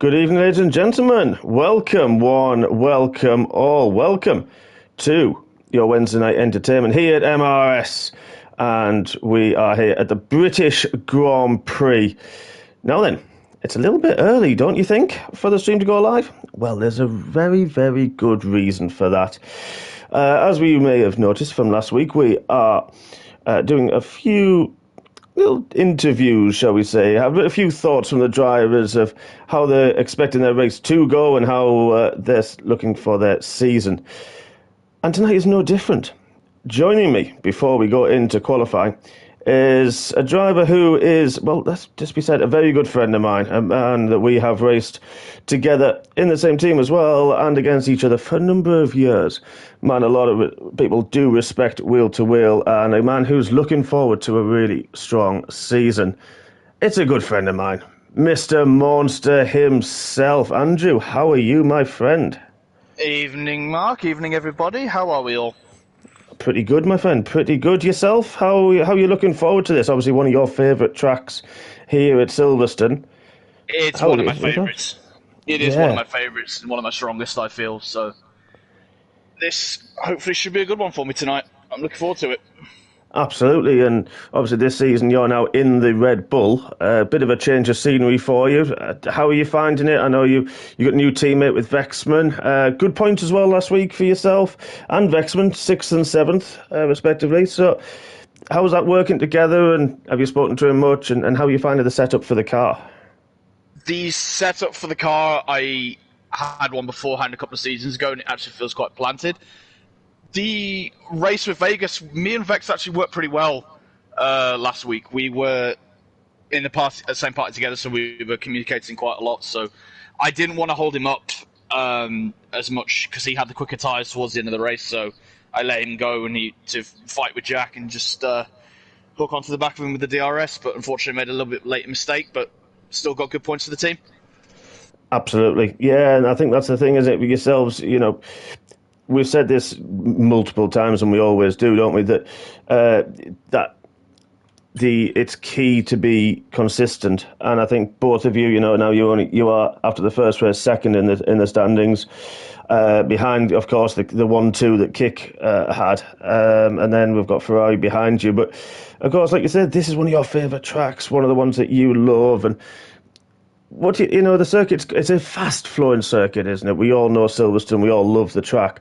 Good evening, ladies and gentlemen. Welcome, one, welcome, all. Welcome to your Wednesday night entertainment here at MRS. And we are here at the British Grand Prix. Now then, it's a little bit early, don't you think, for the stream to go live? Well, there's a very, very good reason for that. As we may have noticed from last week, we are doing a few little interviews, shall we say. Have a few thoughts from the drivers of how they're expecting their race to go and how they're looking for their season. And tonight is no different. Joining me before we go into qualifying is a driver who is, well, let's just be said, a very good friend of mine, a man that we have raced together in the same team as well and against each other for a number of years. Man, a lot of people do respect wheel to wheel, and a man who's looking forward to a really strong season. It's a good friend of mine, Mr. Monster himself. Andrew, how are you, my friend? Evening, Mark. Evening, everybody. How are we all? Pretty good, my friend. Pretty good. Yourself? How are you looking forward to this? Obviously, one of your favourite tracks here at Silverstone. It's one of my favourites. It is one of my favourites and one of my strongest, I feel. So this hopefully should be a good one for me tonight. I'm looking forward to it. Absolutely, and obviously this season you're now in the Red Bull. A bit of a change of scenery for you. How are you finding it? I know you got a new teammate with Vexman. Good points as well last week for yourself and Vexman, 6th and 7th, respectively. So how's that working together, and have you spoken to him much, and how are you finding the setup for the car? The setup for the car, I had one beforehand a couple of seasons ago, and it actually feels quite planted. The race with Vegas, me and Vex actually worked pretty well last week. We were in the same party together, so we were communicating quite a lot. So I didn't want to hold him up as much because he had the quicker tyres towards the end of the race. So I let him go to fight with Jack and just hook onto the back of him with the DRS. But unfortunately, made a little bit late mistake, but still got good points for the team. Absolutely, yeah, and I think that's the thing, isn't it, with yourselves, you know. We've said this multiple times, and we always do, don't we? That it's key to be consistent, and I think both of you, you know, now you are after the first race second in the standings, behind, of course, the 1-2 that Kick had, and then we've got Ferrari behind you. But of course, like you said, this is one of your favourite tracks, one of the ones that you love, and. The circuit, it's a fast-flowing circuit, isn't it? We all know Silverstone, we all love the track.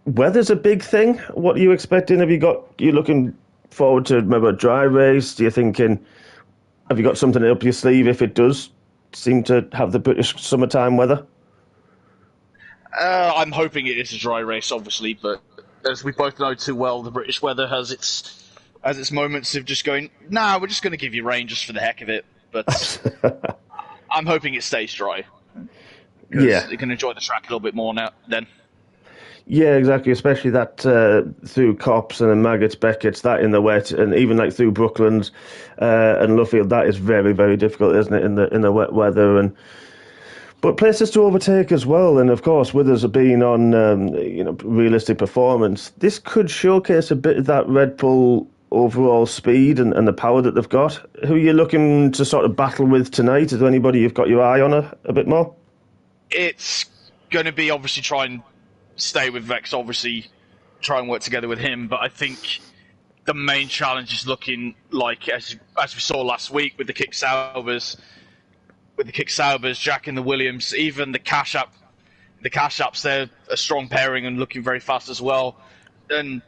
Weather's a big thing. What are you expecting? You looking forward to maybe a dry race? Have you got something up your sleeve if it does seem to have the British summertime weather? I'm hoping it is a dry race, obviously, but as we both know too well, the British weather has its moments of just going, nah, we're just going to give you rain just for the heck of it. But I'm hoping it stays dry. Yeah. You can enjoy the track a little bit more now then. Yeah, exactly. Especially that through Copse and then Maggots, Beckett's, that in the wet, and even like through Brooklands and Luffield, that is very, very difficult, isn't it, in the wet weather? But places to overtake as well, and of course, with us being on realistic performance, this could showcase a bit of that Red Bull overall speed and the power that they've got. Who are you looking to sort of battle with tonight? Is there anybody you've got your eye on a bit more? It's going to be obviously try and stay with Vex, obviously try and work together with him, but I think the main challenge is looking like, as we saw last week with the Kick Saubers, Jack and the Williams, even the Cash Apps, they're a strong pairing and looking very fast as well. And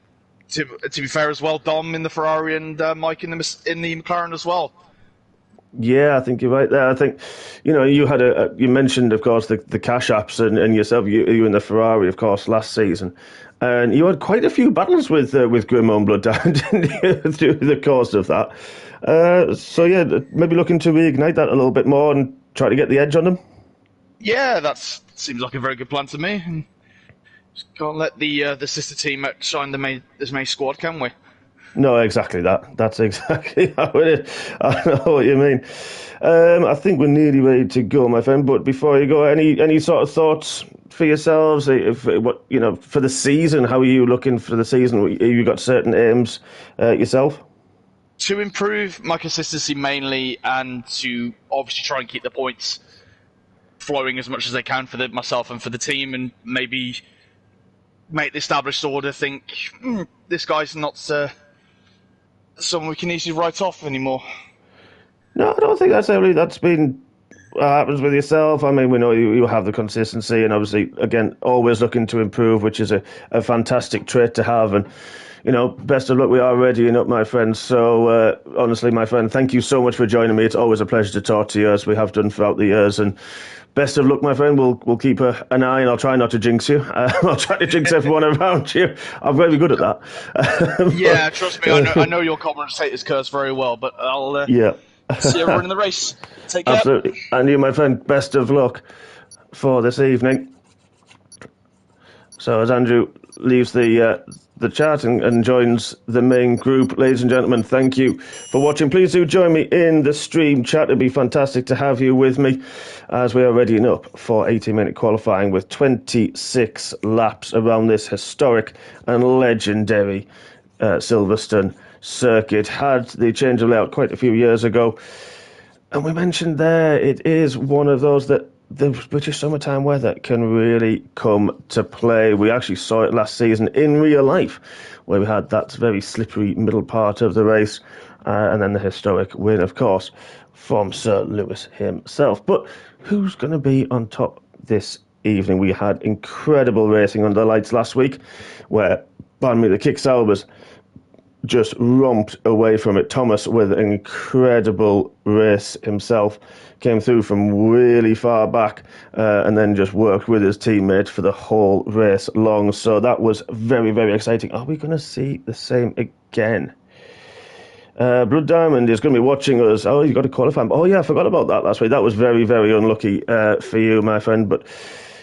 to be fair as well, Dom in the Ferrari and Mike in the McLaren as well. Yeah, I think you're right there. I think, you mentioned, of course, the Cash Apps and yourself, you in the Ferrari, of course, last season. And you had quite a few battles with Grim Blood down, didn't you, through the course of that. So, yeah, maybe looking to reignite that a little bit more and try to get the edge on them. Yeah, that seems like a very good plan to me. Just can't let the sister team outshine the main squad, can we? No, exactly that. That's exactly how it is. I know what you mean. I think we're nearly ready to go, my friend. But before you go, any sort of thoughts for yourselves? For the season, how are you looking for the season? Have you got certain aims yourself? To improve my consistency mainly, and to obviously try and keep the points flowing as much as they can for myself and for the team, and maybe make the established order think this guy's not someone we can easily write off anymore. No, I don't think that's been what happens with yourself. I mean, we know you have the consistency, and obviously, again, always looking to improve, which is a fantastic trait to have. And best of luck. We are readying up, my friend. So, honestly, my friend, thank you so much for joining me. It's always a pleasure to talk to you, as we have done throughout the years. And best of luck, my friend. We'll keep an eye, and I'll try not to jinx you. I'll try to jinx everyone around you. I'm very good at that. Yeah, trust me. I know your commentator's curse very well, but I'll see everyone in the race. Take care. Absolutely. And you, my friend, best of luck for this evening. So as Andrew leaves the chat and joins the main group, ladies and gentlemen, thank you for watching. Please do join me in the stream chat. It'd be fantastic to have you with me as we are readying up for 80-minute qualifying with 26 laps around this historic and legendary Silverstone circuit. Had the change of layout quite a few years ago, and we mentioned there it is one of those that the British summertime weather can really come to play. We actually saw it last season in real life, where we had that very slippery middle part of the race, and then the historic win, of course, from Sir Lewis himself. But who's going to be on top this evening? We had incredible racing under the lights last week, where, pardon me, the Kick Saubers just romped away from it. Thomas, with an incredible race himself, came through from really far back and then just worked with his teammate for the whole race long. So that was very, very exciting. Are we going to see the same again? Blood Diamond is going to be watching us. Oh, you got to qualify. Oh, yeah, I forgot about that last week. That was very, very unlucky for you, my friend. But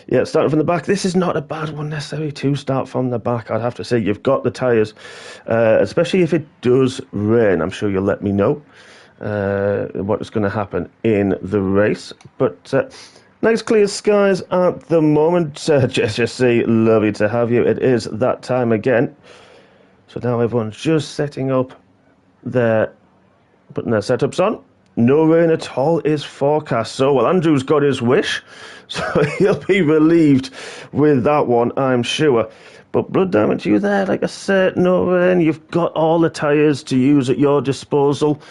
yeah, starting from the back, this is not a bad one necessarily to start from the back. I'd have to say you've got the tyres, especially if it does rain. I'm sure you'll let me know what is going to happen in the race. But nice clear skies at the moment. Jesse, lovely to have you. It is that time again. So now everyone's just setting up putting their setups on. No rain at all is forecast. So, well, Andrew's got his wish, so he'll be relieved with that one, I'm sure. But Blood Diamond, you there? Like I said, no rain. You've got all the tyres to use at your disposal.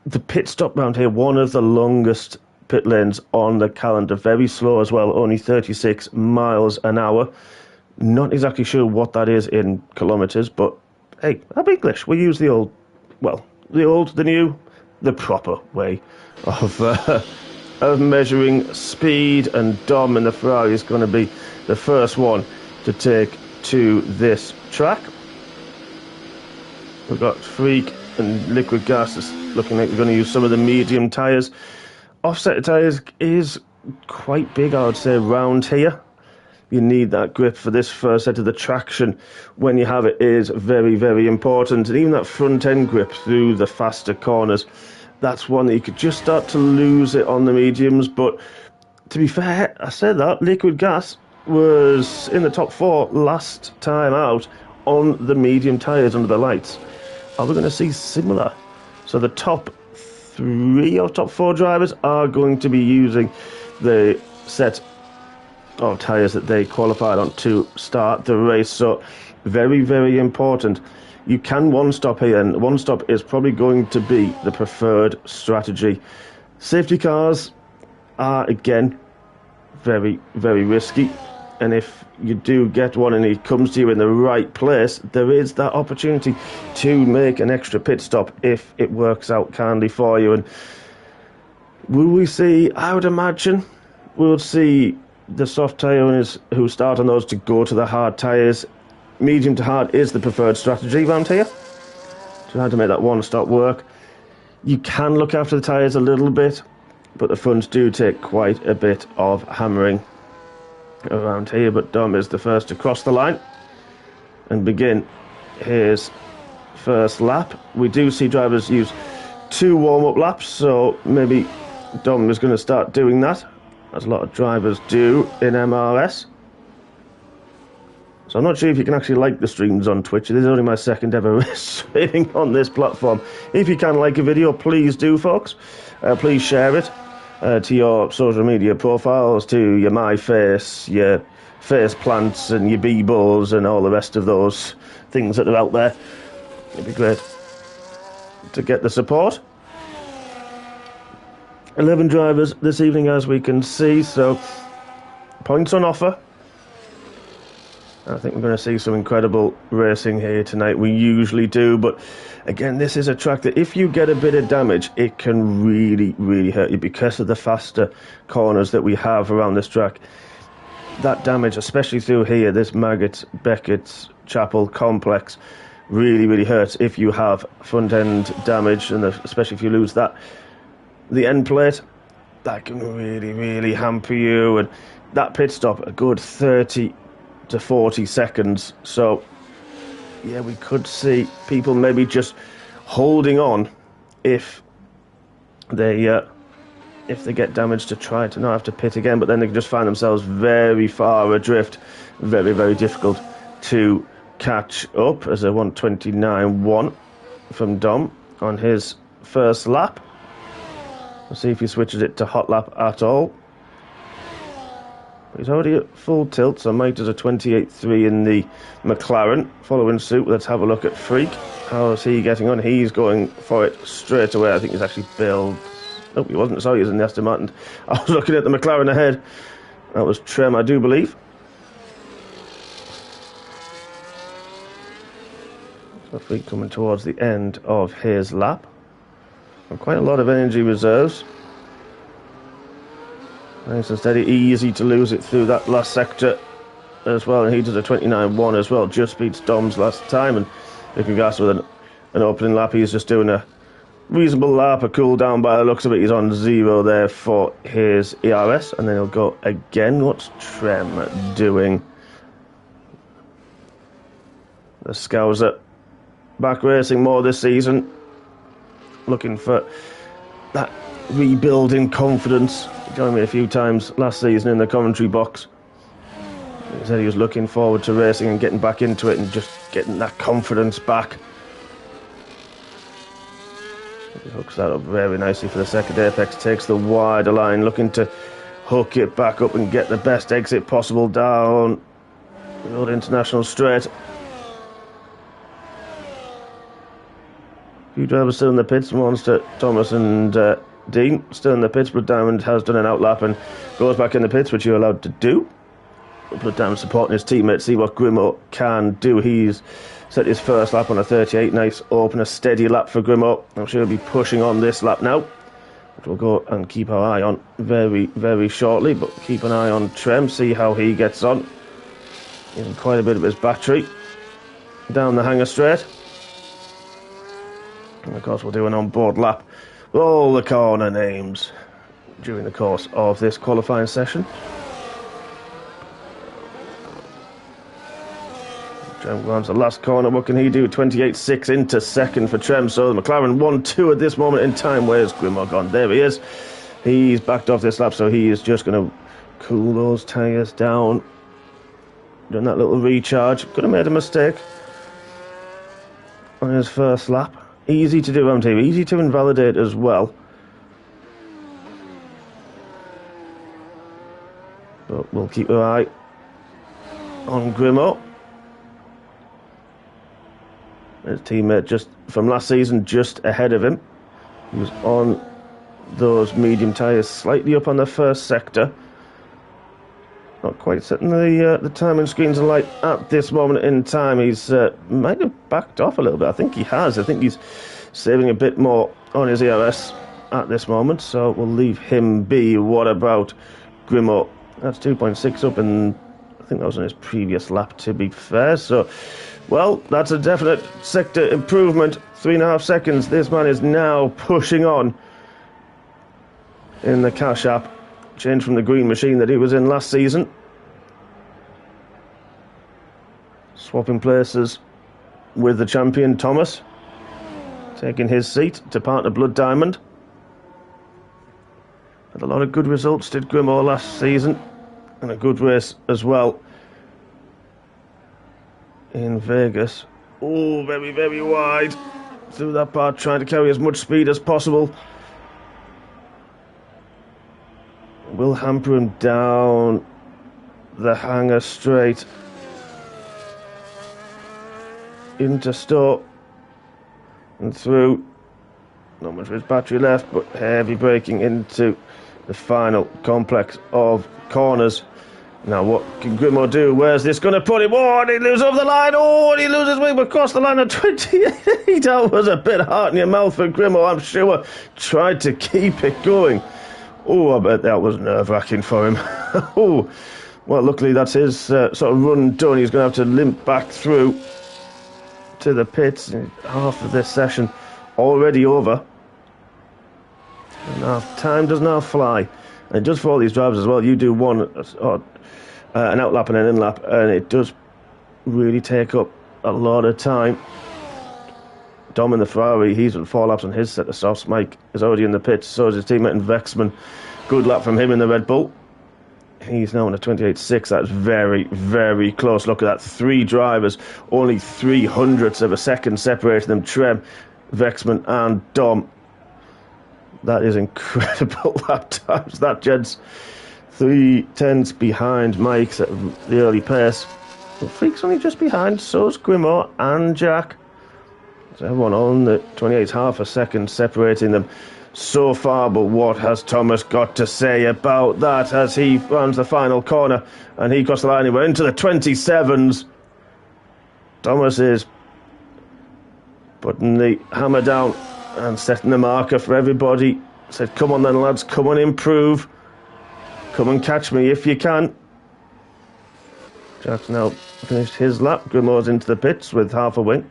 The pit stop round here, one of the longest pit lanes on the calendar. Very slow as well, only 36 miles an hour. Not exactly sure what that is in kilometres, but hey, I'm English. We use the new, the proper way of measuring speed, and Dom in the Ferrari is going to be the first one to take to this track. We've got Freak and Liquid Gas is looking like we're going to use some of the medium tyres. Offset tyres is quite big, I would say, round here. You need that grip for this first set of the traction. When you have it is very, very important. And even that front end grip through the faster corners, that's one that you could just start to lose it on the mediums. But to be fair, I said that, Liquid Gas was in the top 4 last time out on the medium tyres under the lights. Are we going to see similar? So the top 3 or top 4 drivers are going to be using the set of tyres that they qualified on to start the race. So very, very important. You can one stop here, and one stop is probably going to be the preferred strategy. Safety cars are, again, very, very risky. And if you do get one and he comes to you in the right place, there is that opportunity to make an extra pit stop if it works out kindly for you. And will we see, I would imagine, we'll see the soft tyre owners who start on those to go to the hard tyres. Medium to hard is the preferred strategy around here. Trying to make that one stop work. You can look after the tyres a little bit, but the fronts do take quite a bit of hammering around here. But Dom is the first to cross the line and begin his first lap. We do see drivers use 2 warm-up laps, so maybe Dom is going to start doing that, as a lot of drivers do in MRS. So I'm not sure if you can actually like the streams on Twitch. This is only my second ever streaming on this platform. If you can like a video, please do, folks. Please share it. to your social media profiles, to your MyFace, your face plants and your Bebos and all the rest of those things that are out there. It'd be great to get the support. 11 drivers this evening, as we can see, so points on offer. I think we're going to see some incredible racing here tonight. We usually do, but again, this is a track that if you get a bit of damage, it can really, really hurt you because of the faster corners that we have around this track. That damage, especially through here, this Maggotts, Beckett's, Chapel complex, really, really hurts if you have front-end damage, and especially if you lose that. The end plate, that can really, really hamper you, and that pit stop, a good 30 to 40 seconds. So, yeah, we could see people maybe just holding on if they get damaged to try to not have to pit again, but then they can just find themselves very far adrift. Very, very difficult to catch up, as a 1:29.1 from Dom on his first lap. We'll see if he switches it to hot lap at all. He's already at full tilt, so Mike does a 28.3 in the McLaren. Following suit, let's have a look at Freak. How is he getting on? He's going for it straight away. I think he's actually built... Oh, he wasn't. Sorry, he was in the Aston Martin. I was looking at the McLaren ahead. That was Trem, I do believe. So Freak coming towards the end of his lap. And quite a lot of energy reserves. Nice and steady, easy to lose it through that last sector as well. And he does a 29.1 as well, just beats Dom's last time. And if you guys with an opening lap, he's just doing a reasonable lap, a cool down by the looks of it. He's on 0 there for his ERS, and then he'll go again. What's Trem doing? The Scouser back racing more this season, looking for that rebuilding confidence. He joined me a few times last season in the commentary box. He said he was looking forward to racing and getting back into it and just getting that confidence back. He hooks that up very nicely for the second apex, takes the wider line, looking to hook it back up and get the best exit possible down the old International Straight. A few drivers still in the pits, Monster, Thomas and Dean still in the pits. Blood Diamond has done an outlap and goes back in the pits, which you're allowed to do. Blood Diamond supporting his teammate, see what Grimo can do. He's set his first lap on a 38. Nice opener, steady lap for Grimo. I'm sure he'll be pushing on this lap now, which we'll go and keep our eye on very, very shortly. But keep an eye on Trem, see how he gets on. Using quite a bit of his battery down the hanger straight. And of course we'll do an on-board lap with all the corner names during the course of this qualifying session. Trem grabs the last corner. What can he do? 28.6 into second for Trem. So the McLaren 1-2 at this moment in time. Where's Grimo gone? There he is. He's backed off this lap, so he is just going to cool those tyres down. Doing that little recharge. Could have made a mistake on his first lap. Easy to do, MTV. Easy to invalidate as well. But we'll keep our eye on Grimo. His teammate just from last season, just ahead of him. He was on those medium tyres, slightly up on the first sector. Not quite setting the timing screens alight at this moment in time. He's might have backed off a little bit. I think he has. I think he's saving a bit more on his ERS at this moment, so we'll leave him be. What about Grimo? That's 2.6 up, and I think that was on his previous lap, to be fair. So, well, that's a definite sector improvement. 3.5 seconds. This man is now pushing on in the Cash App. Change from the green machine that he was in last season. Swapping places with the champion Thomas, taking his seat to partner Blood Diamond. Had a lot of good results, did Grimo last season, and a good race as well in Vegas. Oh, very, very wide through that part, trying to carry as much speed as possible. will hamper him down the hanger straight into Stowe and through. Not much of his battery left, but heavy braking into the final complex of corners. Now what can Grimmo do? Where's this going to put him? Oh, and he loses over the line. Oh, and he loses way across the line at 28. That was a bit hard in your mouth for Grimmo, I'm sure. Tried to keep it going. Oh, I bet that was nerve-wracking for him. Oh, well, luckily that's his sort of run done. He's going to have to limp back through to the pits. Half of this session already over. And time does not fly. And just for all these drivers as well, you do one, an outlap and an inlap, and it does really take up a lot of time. Dom in the Ferrari, he's on 4 laps on his set of softs. Mike is already in the pits, so is his teammate in Vexman. Good lap from him in the Red Bull. He's now on a 28.6. That's very, very close. Look at that. 3 drivers, only 300ths of a second separating them. Trem, Vexman and Dom. That is incredible lap times. That gents 3/10 behind Mike's at the early pace. Well, Freak's only just behind, so's Grimmo and Jack. So everyone on the 28's half a second separating them so far, but what has Thomas got to say about that as he runs the final corner and he crossed the line and went into the 27s. Thomas is putting the hammer down and setting the marker for everybody. Said, come on then lads, come on, improve. Come and catch me if you can. Jack's now finished his lap. Grimmo's into the pits with half a wing.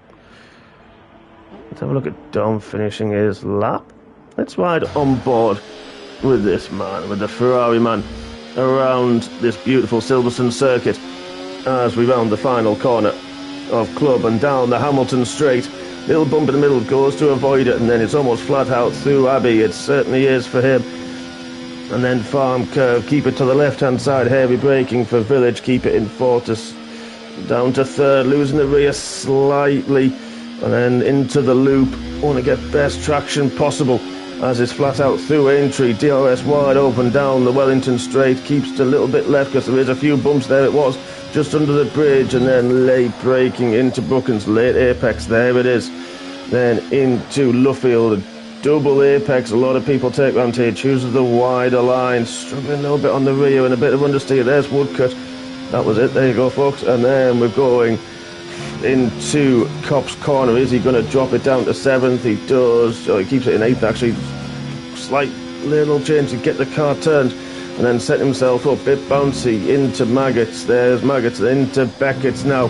Let's have a look at Dom finishing his lap. Let's ride on board with this man, with the Ferrari man, around this beautiful Silverstone circuit as we round the final corner of Club and down the Hamilton straight. Little bump in the middle, goes to avoid it, and then it's almost flat out through Abbey. It certainly is for him. And then Farm Curve, keep it to the left-hand side, heavy braking for Village, keep it in Fortis. Down to third, losing the rear slightly, and then into the loop. Want to get best traction possible as it's flat out through Aintree. DRS wide open down the Wellington straight, keeps a little bit left because there is a few bumps there. It was just under the bridge, and then late braking into Brookings, late apex, there it is. Then into Luffield, double apex, a lot of people take round here, chooses the wider line, struggling a little bit on the rear and a bit of understeer. There's Woodcut, that was it, there you go folks. And then we're going into Cop's Corner. Is he going to drop it down to 7th? He does. Oh, he keeps it in 8th actually. Slight little change to get the car turned, and then set himself up, bit bouncy, into Maggots. There's Maggots, into Beckett's now.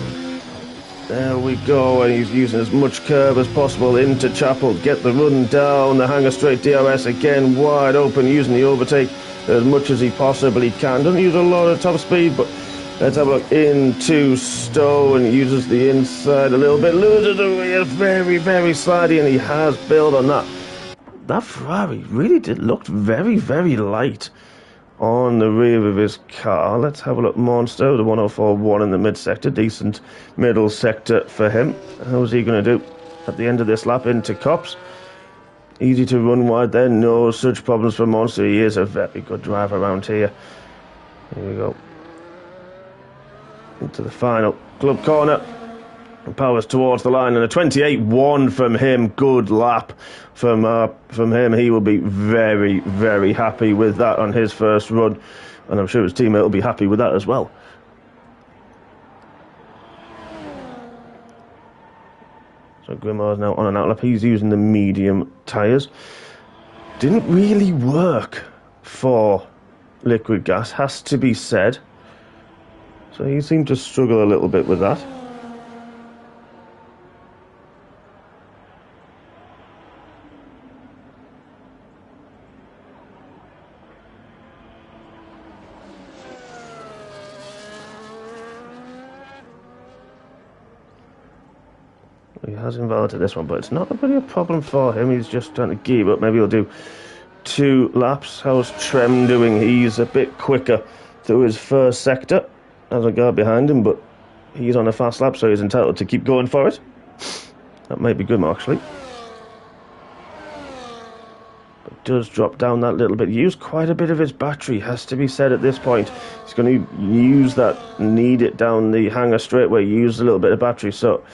There we go, and he's using as much curve as possible into Chapel. Get the run down the hanger straight. DRS again wide open, using the overtake as much as he possibly can. Doesn't use a lot of top speed, but let's have a look into Stowe, and uses the inside a little bit. Loses the rear, very, very slidey, and he has built on that. That Ferrari really did look very, very light on the rear of his car. Let's have a look. Monster, the 104.1 in the mid-sector. Decent middle sector for him. How's he going to do at the end of this lap into Cops? Easy to run wide there. No such problems for Monster. He is a very good driver around here. Here we go. Into the final Club corner. And powers towards the line, and a 28.1 from him. Good lap from him. He will be very, very happy with that on his first run, and I'm sure his teammate will be happy with that as well. So Grimmo's now on an outlap. He's using the medium tyres. Didn't really work for liquid gas, has to be said. So he seemed to struggle a little bit with that. He has invalidated this one, but it's not really a problem for him. He's just trying to gear up. Maybe he'll do 2 laps. How's Trem doing? He's a bit quicker through his first sector. Has a guy behind him, but he's on a fast lap, so he's entitled to keep going for it. That might be good, actually. But does drop down that little bit. Used quite a bit of his battery, has to be said at this point. He's going to use that, need it down the hanger straight where he used a little bit of battery, so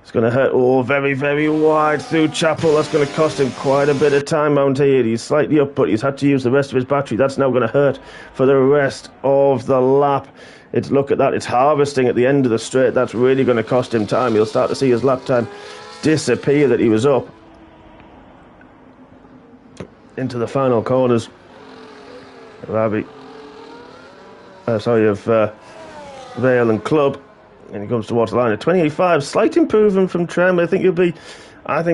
it's going to hurt. Oh, very, very wide through Chapel. That's going to cost him quite a bit of time out here. He's slightly up, but he's had to use the rest of his battery. That's now going to hurt for the rest of the lap. Look at that, it's harvesting at the end of the straight. That's really going to cost him time. He'll start to see his lap time disappear that he was up into the final corners of Vale and Club, and he comes towards the line at 28.5. Slight improvement from Trem. I think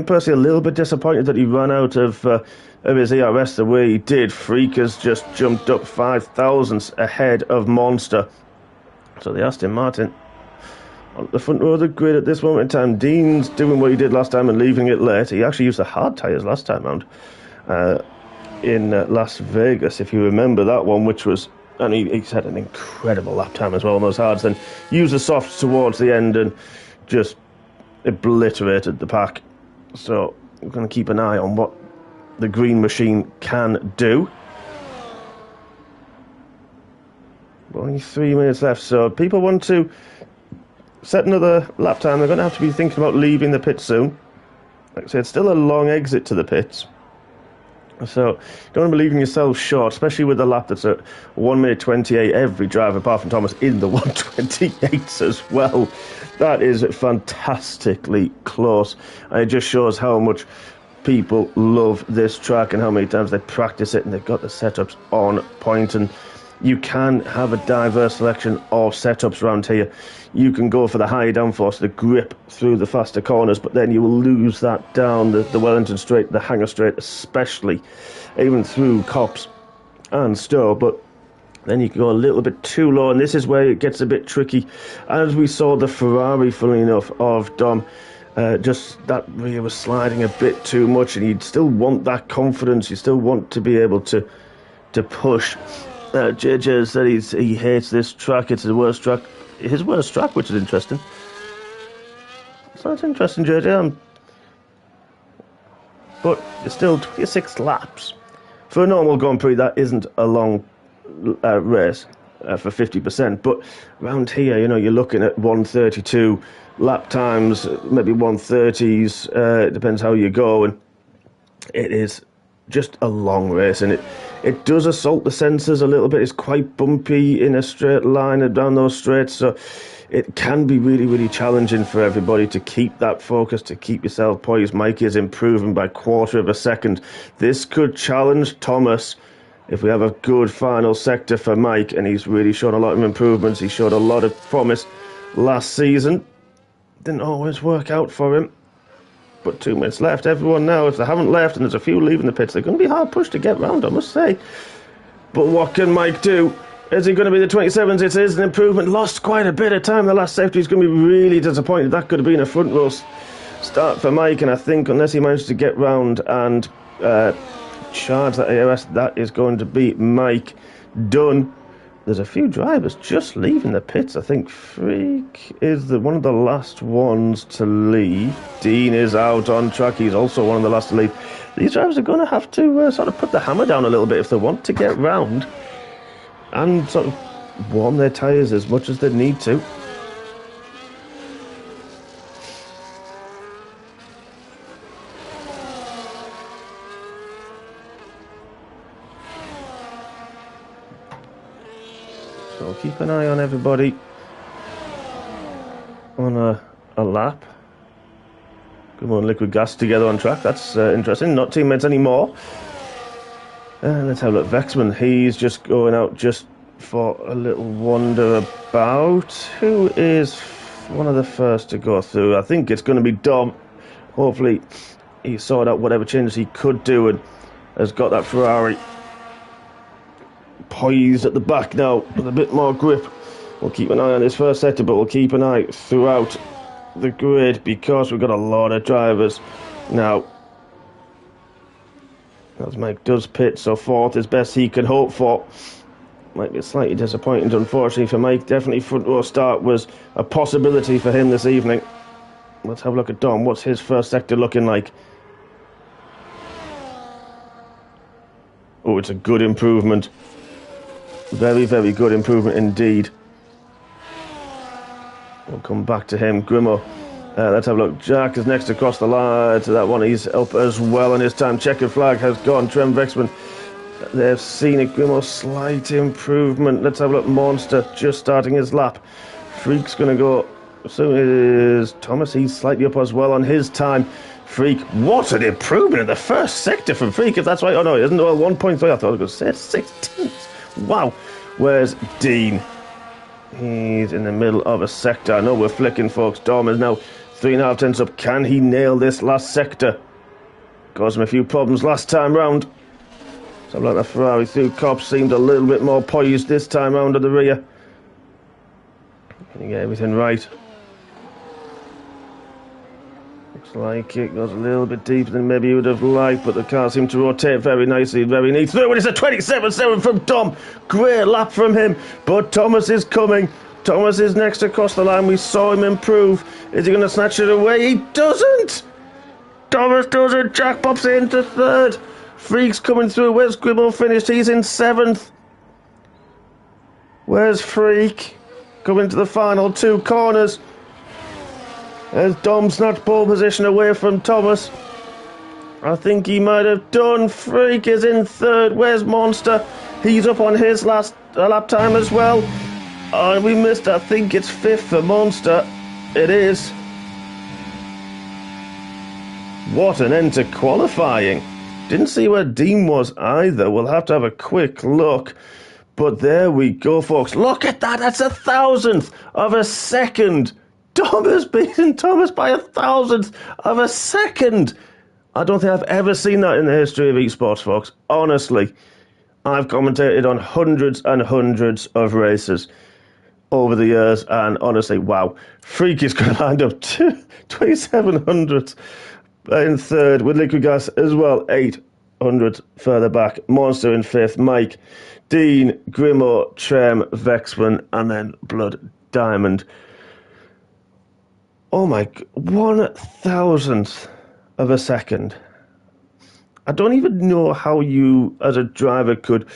personally a little bit disappointed that he ran out of his ERS the way he did. Freak has just jumped up 5 thousandths ahead of Monster. So the Aston Martin on the front row of the grid at this moment in time. Dean's doing what he did last time and leaving it late. He actually used the hard tyres last time round in Las Vegas, if you remember that one, which was, and he's had an incredible lap time as well on those hards. Then used the softs towards the end and just obliterated the pack. So we're going to keep an eye on what the green machine can do. Only 3 minutes left, so if people want to set another lap time, they're going to have to be thinking about leaving the pit soon. Like I said, it's still a long exit to the pits, so you don't want to be leaving yourself short, especially with the lap that's at 1 minute 28. Every driver apart from Thomas in the 128s as well. That is fantastically close, and it just shows how much people love this track and how many times they practice it, and they've got the setups on point. And you can have a diverse selection of setups around here. You can go for the higher downforce, the grip through the faster corners, but then you will lose that down the Wellington straight, the hanger straight especially, even through Copse and Stowe. But then you can go a little bit too low, and this is where it gets a bit tricky. As we saw the Ferrari, funnily enough, of Dom, just that rear was sliding a bit too much, and you'd still want that confidence. You still want to be able to push. JJ said he hates this track. It's the worst track. His worst track, which is interesting. So that's interesting, JJ. But it's still 26 laps. For a normal Grand Prix, that isn't a long race for 50%. But around here, you're looking at 132 lap times, maybe 130s. It depends how you go. And it is just a long race, and it does assault the sensors a little bit. It's quite bumpy in a straight line down those straights, so it can be really, really challenging for everybody to keep that focus, to keep yourself poised. Mike is improving by 1/4 of a second. This could challenge Thomas if we have a good final sector for Mike, and he's really shown a lot of improvements. He showed a lot of promise last season. Didn't always work out for him. But 2 minutes left. Everyone now, if they haven't left, and there's a few leaving the pits, they're going to be hard pushed to get round, I must say. But what can Mike do? Is he going to be the 27s? It is an improvement. Lost quite a bit of time. The last safety is going to be really disappointed. That could have been a front row start for Mike, and I think unless he manages to get round and charge that AOS, that is going to be Mike done. There's a few drivers just leaving the pits. I think Freak is one of the last ones to leave. Dean is out on track. He's also one of the last to leave. These drivers are going to have to sort of put the hammer down a little bit if they want to get round and sort of warm their tyres as much as they need to. So keep an eye on everybody on a lap. Come on, liquid gas together on track. That's interesting. Not teammates anymore. Let's have a look. Vexman, he's just going out just for a little wander about. Who is one of the first to go through? I think it's going to be Dom. Hopefully he sorted out whatever changes he could do and has got that Ferrari poised at the back now with a bit more grip. We'll keep an eye on this first sector, but we'll keep an eye throughout the grid because we've got a lot of drivers now. As Mike does pit, so fourth is best he can hope for. Might be slightly disappointing, unfortunately, for Mike. Definitely front row start was a possibility for him this evening. Let's have a look at Dom. What's his first sector looking like? Oh, it's a good improvement. Very, very good improvement indeed. We'll come back to him. Grimo. Let's have a look. Jack is next across the line to that one. He's up as well on his time. Checkered flag has gone. Trem Vexman. They've seen it. Grimo, slight improvement. Let's have a look. Monster just starting his lap. Freak's going to go. So is Thomas. He's slightly up as well on his time. Freak. What an improvement in the first sector from Freak, if that's right. Oh, no, it isn't. Well, 1.3. I thought I was going to say 16. Wow. Where's Dean? He's in the middle of a sector. I know we're flicking, folks. Dom is now 3.5 tenths up. Can he nail this last sector? Caused him a few problems last time round. Something like the Ferrari through Cops seemed a little bit more poised this time round at the rear. Can he get everything right? Looks like it goes a little bit deeper than maybe you would have liked, but the car seemed to rotate very nicely, very neat. Through, and it's a 27.7 from Dom. Great lap from him, but Thomas is coming. Thomas is next across the line. We saw him improve. Is he going to snatch it away? He doesn't! Thomas doesn't. Jack pops into third. Freak's coming through. Where's Gribble finished? He's in 7th. Where's Freak? Coming to the final 2 corners. As Dom snatched pole position away from Thomas. I think he might have done. Freak is in 3rd. Where's Monster? He's up on his last lap time as well. Oh, we missed. I think it's 5th for Monster. It is. What an end to qualifying. Didn't see where Dean was either. We'll have to have a quick look. But there we go, folks. Look at that. That's 1,000th of a second. Dom has beaten Thomas by 1,000th of a second. I don't think I've ever seen that in the history of esports, folks. Honestly, I've commentated on hundreds and hundreds of races over the years, and honestly, wow. Freak is going to land up to 2,700 in 3rd, with Liquid Gas as well, 800 further back. Monster in 5th, Mike, Dean, Grimo, Trem, Vexman, and then Blood Diamond. Oh my, 1,000th of a second. I don't even know how you, as a driver, could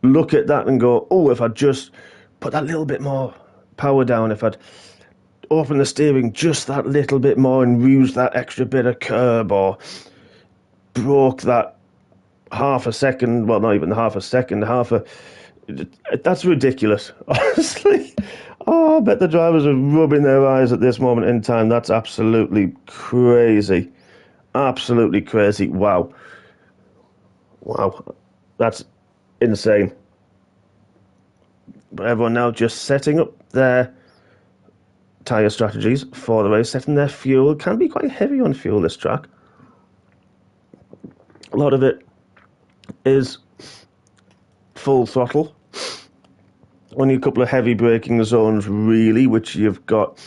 look at that and go, oh, if I'd just put that little bit more power down, if I'd open the steering just that little bit more and use that extra bit of curb, or broke that half a second, well, not even half a second, that's ridiculous, honestly. Oh, I bet the drivers are rubbing their eyes at this moment in time. That's absolutely crazy. Absolutely crazy. Wow. Wow. That's insane. But everyone now just setting up their tyre strategies for the race, setting their fuel. It can be quite heavy on fuel, this track. A lot of it is full throttle. Only a couple of heavy braking zones, really, which you've got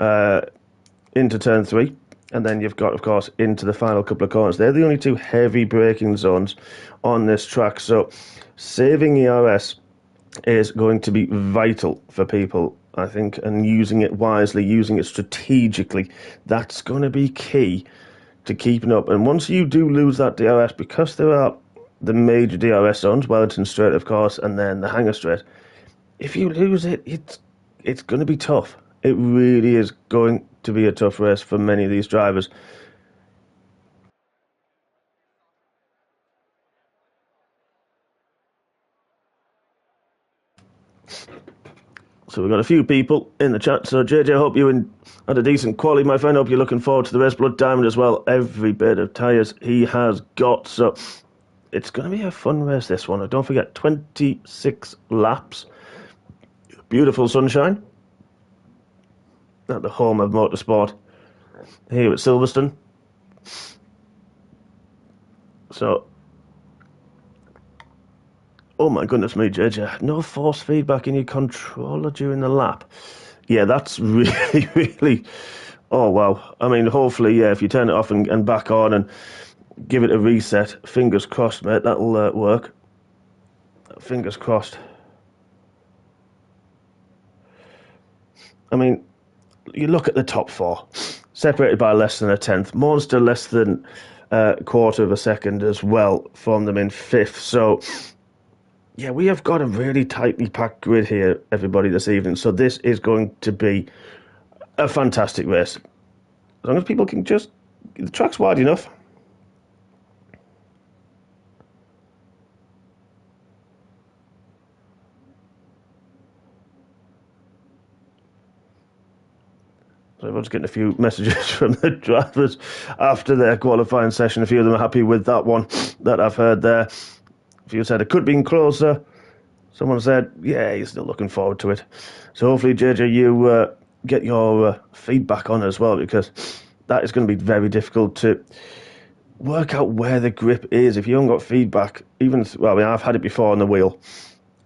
into turn 3. And then you've got, of course, into the final couple of corners. They're the only 2 heavy braking zones on this track. So saving ERS is going to be vital for people, I think, and using it wisely, using it strategically. That's going to be key to keeping up. And once you do lose that DRS, because there are the major DRS zones, Wellington Straight, of course, and then the Hangar Straight, if you lose it, it's going to be tough. It really is going to be a tough race for many of these drivers. So we've got a few people in the chat. So JJ, I hope you had a decent quali, my friend. Hope you're looking forward to the race. Blood Diamond as well. Every bit of tyres he has got. So it's going to be a fun race, this one. And don't forget, 26 laps. Beautiful sunshine at the home of motorsport here at Silverstone. So, oh my goodness me, JJ, no force feedback in your controller during the lap. Yeah, that's really, really, oh wow. I mean, hopefully, yeah, if you turn it off and back on and give it a reset, fingers crossed, mate, that'll work. Fingers crossed. I mean, you look at the top 4, separated by less than a tenth. Monster less than quarter of a second as well from them in fifth. So, yeah, we have got a really tightly packed grid here, everybody, this evening. So this is going to be a fantastic race. As long as people can just... The track's wide enough. So everyone's getting a few messages from the drivers after their qualifying session. A few of them are happy with that one that I've heard there. A few said it could have been closer. Someone said, yeah, he's still looking forward to it. So hopefully, JJ, you get your feedback on as well, because that is going to be very difficult to work out where the grip is. If you haven't got feedback, I've had it before on the wheel,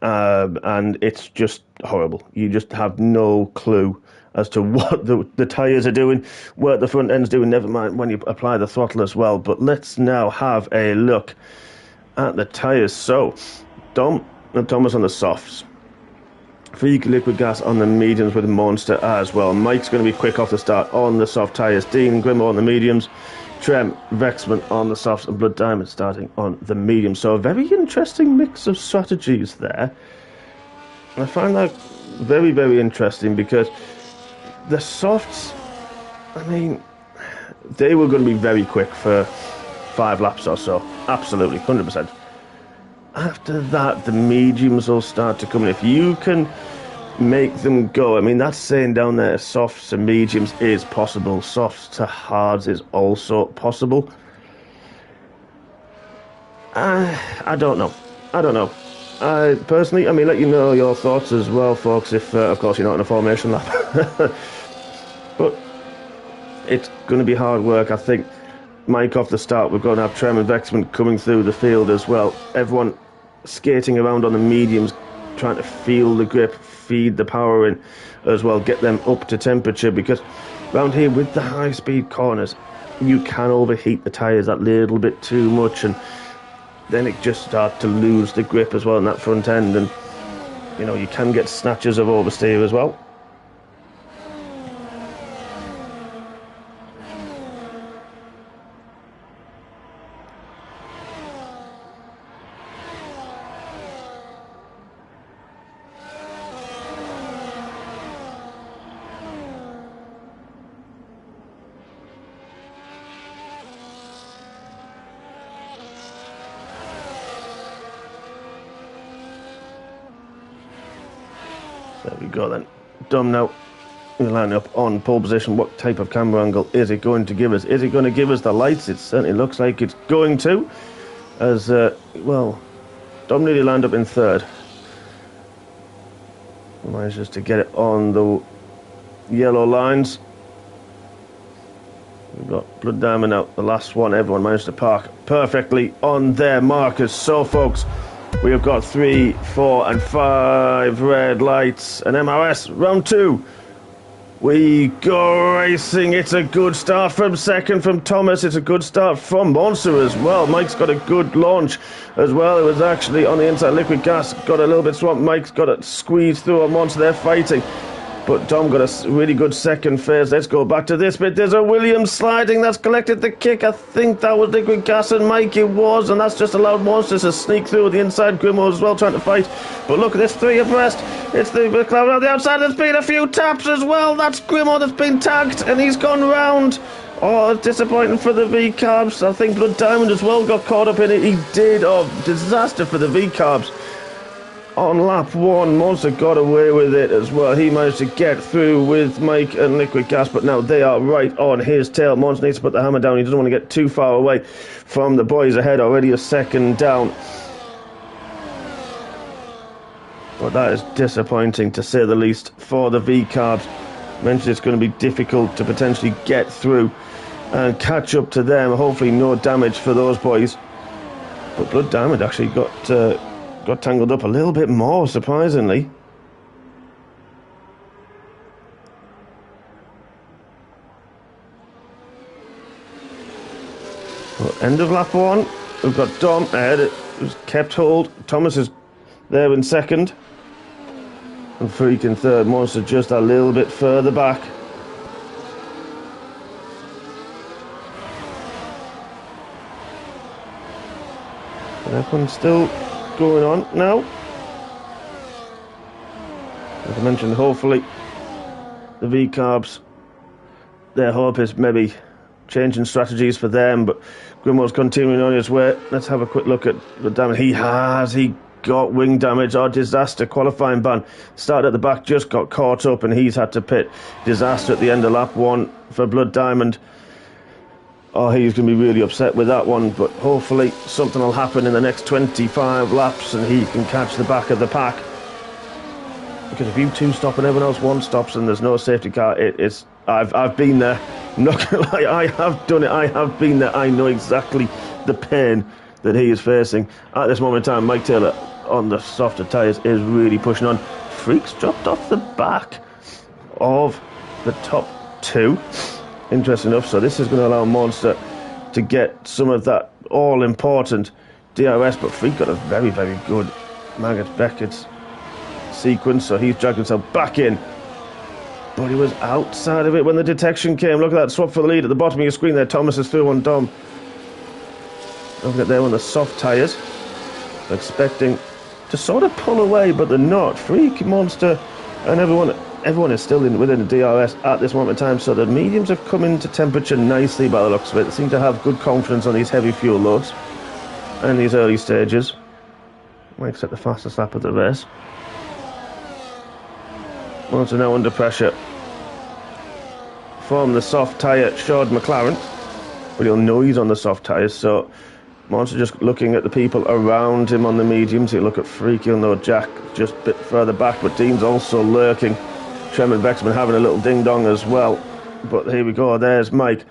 and it's just horrible. You just have no clue as to what the tyres are doing, what the front end's doing, never mind when you apply the throttle as well. But let's now have a look at the tyres. So, Dom and Thomas on the softs. Free liquid gas on the mediums with Monster as well. Mike's going to be quick off the start on the soft tyres. Dean Grimmer on the mediums. Trem, Vexman on the softs, and Blood Diamond starting on the mediums. So a very interesting mix of strategies there. And I find that very, very interesting because the softs, I mean, they were going to be very quick for 5 laps or so. Absolutely, 100%. After that, the mediums will start to come in. If you can make them go, I mean, that's saying down there, softs to mediums is possible. Softs to hards is also possible. I don't know. Personally, I mean, let you know your thoughts as well, folks, if, of course, you're not in a formation lap. But it's going to be hard work, I think. Mike off the start, we're going to have Trem and Vexman coming through the field as well. Everyone skating around on the mediums, trying to feel the grip, feed the power in as well, get them up to temperature, because around here with the high-speed corners, you can overheat the tyres that little bit too much, and then it just starts to lose the grip as well in that front end, and you know, you can get snatches of oversteer as well. There we go then. Dom now lining up on pole position. What type of camera angle is it going to give us? Is it going to give us the lights? It certainly looks like it's going to. As, Dom nearly lined up in third. Manages to get it on the yellow lines. We've got Blood Diamond out, the last one. Everyone managed to park perfectly on their markers. So, folks, we have got 3, 4, and 5 red lights. And MRS, round 2. We go racing. It's a good start from second from Thomas. It's a good start from Monster as well. Mike's got a good launch as well. It was actually on the inside. Liquid gas got a little bit swamped. Mike's got it squeezed through on Monster. They're fighting. But Tom got a really good second phase. Let's go back to this bit. There's a Williams sliding. That's collected the kick. I think that was Liquid Gas and Mike. It was. And that's just allowed Monsters to sneak through the inside. Grimo as well trying to fight. But look, there's 3 abreast. It's the McLaren on the outside. There's been a few taps as well. That's Grimo that's been tagged. And he's gone round. Oh, it's disappointing for the V-Carbs. I think Blood Diamond as well got caught up in it. He did. Oh, disaster for the V-Carbs. On lap 1, Monster got away with it as well. He managed to get through with Mike and Liquid Gas, but now they are right on his tail. Monster needs to put the hammer down. He doesn't want to get too far away from the boys ahead. Already a second down. But that is disappointing, to say the least, for the V-Carbs. Mentioned it's going to be difficult to potentially get through and catch up to them. Hopefully no damage for those boys. But Blood Diamond actually got tangled up a little bit more, surprisingly. Well, end of lap 1. We've got Dom ahead. It was kept hold. Thomas is there in second. And Freak in third. Monster just a little bit further back. And everyone's still going on now. As I mentioned, hopefully the V-Carbs, their hope is maybe changing strategies for them, but Grimwald's continuing on his way. Let's have a quick look at the damage. He got wing damage. Oh, disaster. Qualifying ban. Started at the back, just got caught up, and he's had to pit. Disaster at the end of lap 1 for Blood Diamond. Oh, he's going to be really upset with that one, but hopefully something will happen in the next 25 laps and he can catch the back of the pack. Because if you two stop and everyone else one stops and there's no safety car, I've been there. I'm not going to lie, I have done it. I have been there. I know exactly the pain that he is facing. At this moment in time, Mike Taylor on the softer tyres is really pushing on. Freaks dropped off the back of the top 2. Interesting enough, so this is going to allow Monster to get some of that all-important DRS, but Freak got a very, very good Maggot Beckett's sequence, so he's dragged himself back in. But he was outside of it when the detection came. Look at that swap for the lead at the bottom of your screen there. Thomas is through on Dom. Don't forget they're on the soft tyres. Expecting to sort of pull away, but they're not. Freak, Monster, and everyone is still within the DRS at this moment in time, so the mediums have come into temperature nicely by the looks of it. They seem to have good confidence on these heavy fuel loads and these early stages. Might set the fastest lap of the race. Monster now under pressure from the soft tyre Shard McLaren, but he'll know he's on the soft tyres, so Monster just looking at the people around him on the mediums. He'll look at Freak, he'll know Jack just a bit further back, but Dean's also lurking. Trem and Vexman having a little ding-dong as well. But here we go, there's Mike.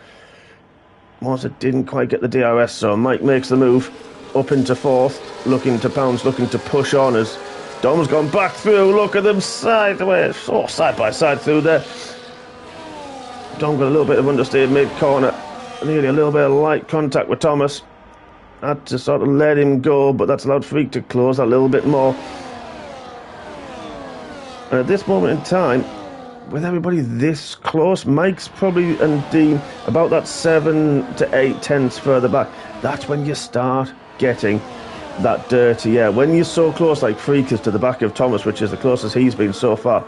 Monster didn't quite get the DRS, so Mike makes the move up into 4th, looking to pounce, looking to push on as Dom's gone back through. Look at them sideways, side by side through there. Dom got a little bit of understeer mid-corner, nearly a little bit of light contact with Thomas. Had to sort of let him go, but that's allowed Freak to close that little bit more. And at this moment in time, with everybody this close, Mike's probably, and Dean, about that 7 to 8 tenths further back. That's when you start getting that dirty air. When you're so close, like Freak is to the back of Thomas, which is the closest he's been so far,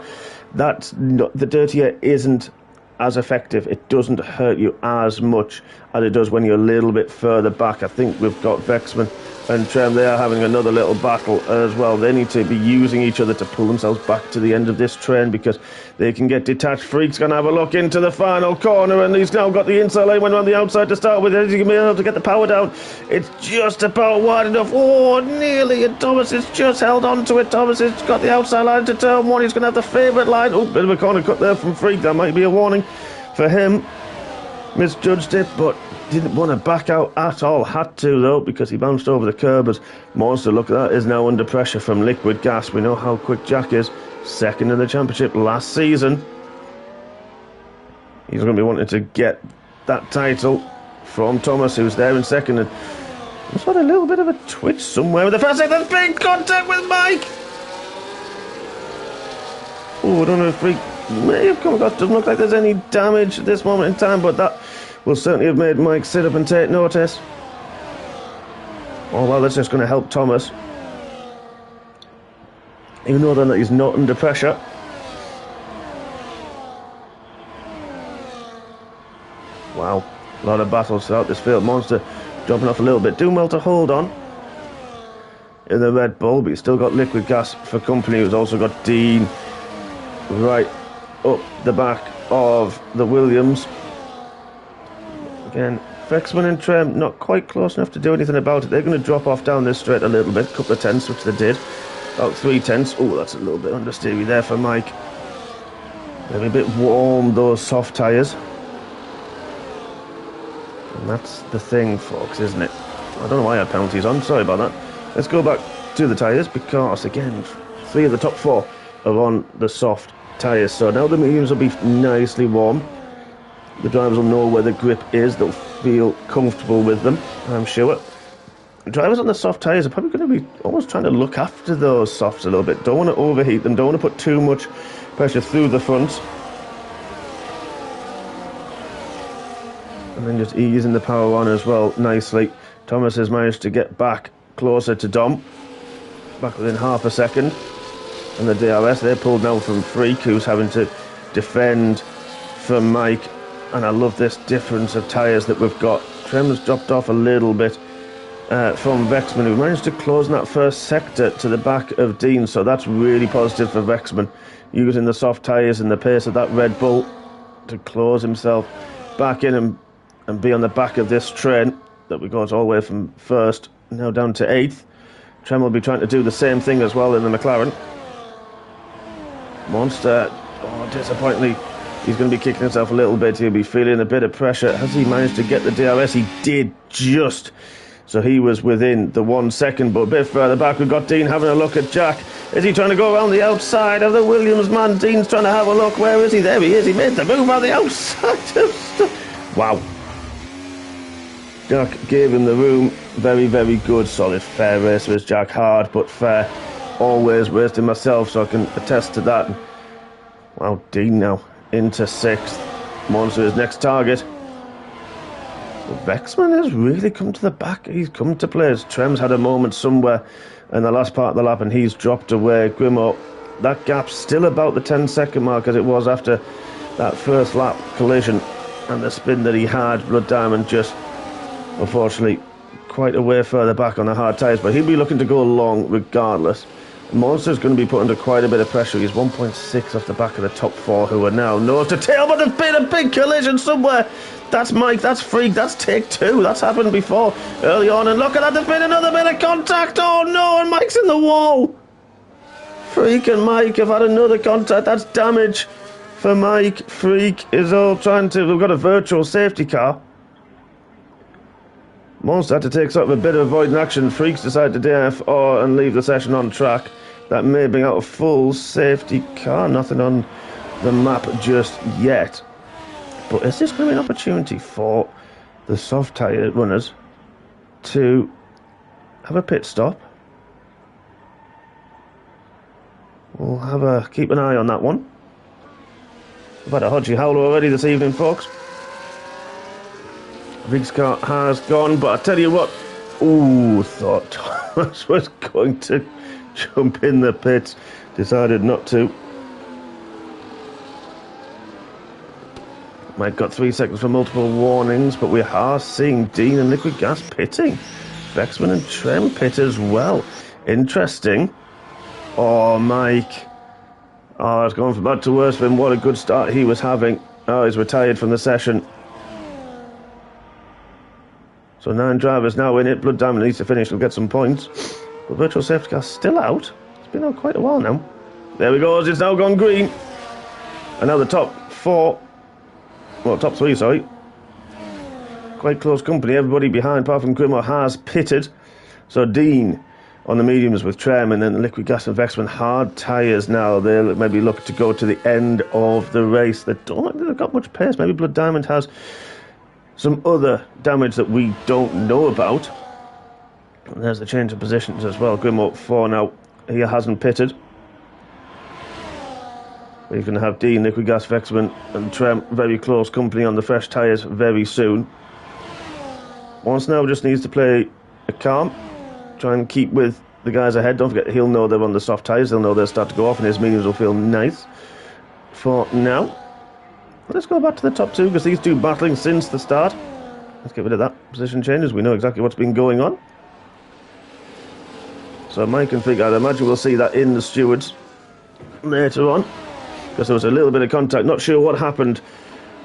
that's not, the dirty air isn't as effective. It doesn't hurt you as much as it does when you're a little bit further back. I think we've got Vexman and Trem, they are having another little battle as well. They need to be using each other to pull themselves back to the end of this train because they can get detached. Freak's going to have a look into the final corner, and he's now got the inside lane, went on the outside to start with. He's going to be able to get the power down. It's just about wide enough. Oh, nearly, and Thomas has just held on to it. Thomas has got the outside line to turn 1. He's going to have the favourite line. Oh, bit of a corner cut there from Freak. That might be a warning for him. Misjudged it, but didn't want to back out at all. Had to, though, because he bounced over the curb. As Monster, look at that, is now under pressure from liquid gas. We know how quick Jack is. Second in the championship last season. He's going to be wanting to get that title from Thomas, who's there in second. And there's had a little bit of a twitch somewhere with the first second. There's big contact with Mike. Oh, I don't know if Freak may have come across. Doesn't look like there's any damage at this moment in time, but that will certainly have made Mike sit up and take notice. Oh, well, that's just going to help Thomas. Even though then that he's not under pressure. Wow, a lot of battles throughout this field. Monster dropping off a little bit. Doing well to hold on in the Red Bull, but he's still got liquid gas for company. He's also got Dean right up the back of the Williams. Again, Vexman and Trem not quite close enough to do anything about it. They're going to drop off down this straight a little bit, a couple of tenths, which they did. About 3 tenths. Oh, that's a little bit understeery there for Mike. Maybe a bit warm, those soft tyres. And that's the thing, folks, isn't it? I don't know why I had penalties on. Sorry about that. Let's go back to the tyres because, again, 3 of the top 4 are on the soft tyres. So now the mediums will be nicely warm. The drivers will know where the grip is. They'll feel comfortable with them, I'm sure. Drivers on the soft tyres are probably going to be almost trying to look after those softs a little bit. Don't want to overheat them. Don't want to put too much pressure through the front. And then just easing the power on as well nicely. Thomas has managed to get back closer to Dom. Back within half a second. And the DRS, they're pulled now from Freak, who's having to defend from Mike. And I love this difference of tyres that we've got. Trem's dropped off a little bit from Vexman, who managed to close in that first sector to the back of Dean. So that's really positive for Vexman, using the soft tyres and the pace of that Red Bull to close himself back in and be on the back of this train that we got all the way from first, now down to 8th. Trem will be trying to do the same thing as well in the McLaren. Monster, disappointingly, he's going to be kicking himself a little bit. He'll be feeling a bit of pressure. Has he managed to get the DRS? He did, just. So he was within the 1 second, but a bit further back we've got Dean having a look at Jack. Is he trying to go around the outside of the Williams man? Dean's trying to have a look. Where is he? There he is. He made the move on the outside of stuff. Wow. Jack gave him the room. Very, very good, solid, fair race was Jack. Hard, but fair. Always racing myself, so I can attest to that. Wow, Dean now into 6th. Monster his next target. Vexman has really come to the back. He's come to place. Trem's had a moment somewhere in the last part of the lap and he's dropped away. Grimo, that gap's still about the 10-second mark as it was after that first lap collision and the spin that he had. Blood Diamond just, unfortunately, quite a way further back on the hard tyres, but he'll be looking to go long regardless. Monster's going to be put under quite a bit of pressure. He's 1.6 off the back of the top 4, who are now nose to tail, but there's been a big collision somewhere. That's Mike, that's Freak, that's take 2. That's happened before early on, and look at that, there's been another bit of contact. Oh no, and Mike's in the wall. Freak and Mike have had another contact. That's damage for Mike. Freak is all trying to... We've got a virtual safety car. Monster had to take sort of a bit of avoiding action. Freaks decided to DNF and leave the session on track. That may bring out a full safety car. Nothing on the map just yet. But is this going to be an opportunity for the soft tyre runners to have a pit stop? We'll keep an eye on that one. We've had a Hodgie Howler already this evening, folks. Riggs car has gone, but I tell you what, thought Thomas was going to jump in the pits, decided not to. Mike got 3 seconds for multiple warnings, but we are seeing Dean and Liquid Gas pitting. Vexman and Trem pit as well. Interesting. Mike. It's going from bad to worse for him. What a good start he was having. He's retired from the session. So 9 drivers now in it. Blood Diamond needs to finish. He'll get some points. But Virtual Safety Car's still out. It's been out quite a while now. There we go. It's now gone green. And now the top 4. Well, top 3, sorry. Quite close company. Everybody behind, apart from Grimo, has pitted. So Dean on the mediums with Trem, and then Liquid Gas and Vexman hard tyres now. They'll maybe look to go to the end of the race. They don't think they've got much pace. Maybe Blood Diamond has some other damage that we don't know about. And there's the change of positions as well. Grimo 4 now. He hasn't pitted. We're going to have Dean, Liquid Gas, Vexman and Trem very close company on the fresh tyres very soon. Once now just needs to play a calm. Try and keep with the guys ahead. Don't forget, he'll know they're on the soft tyres. They'll know they'll start to go off and his mediums will feel nice for now. Let's go back to the top 2 because these two battling since the start. Let's get rid of that position changes. We know exactly what's been going on. So Mike and Fig, I'd imagine we'll see that in the stewards later on because there was a little bit of contact. Not sure what happened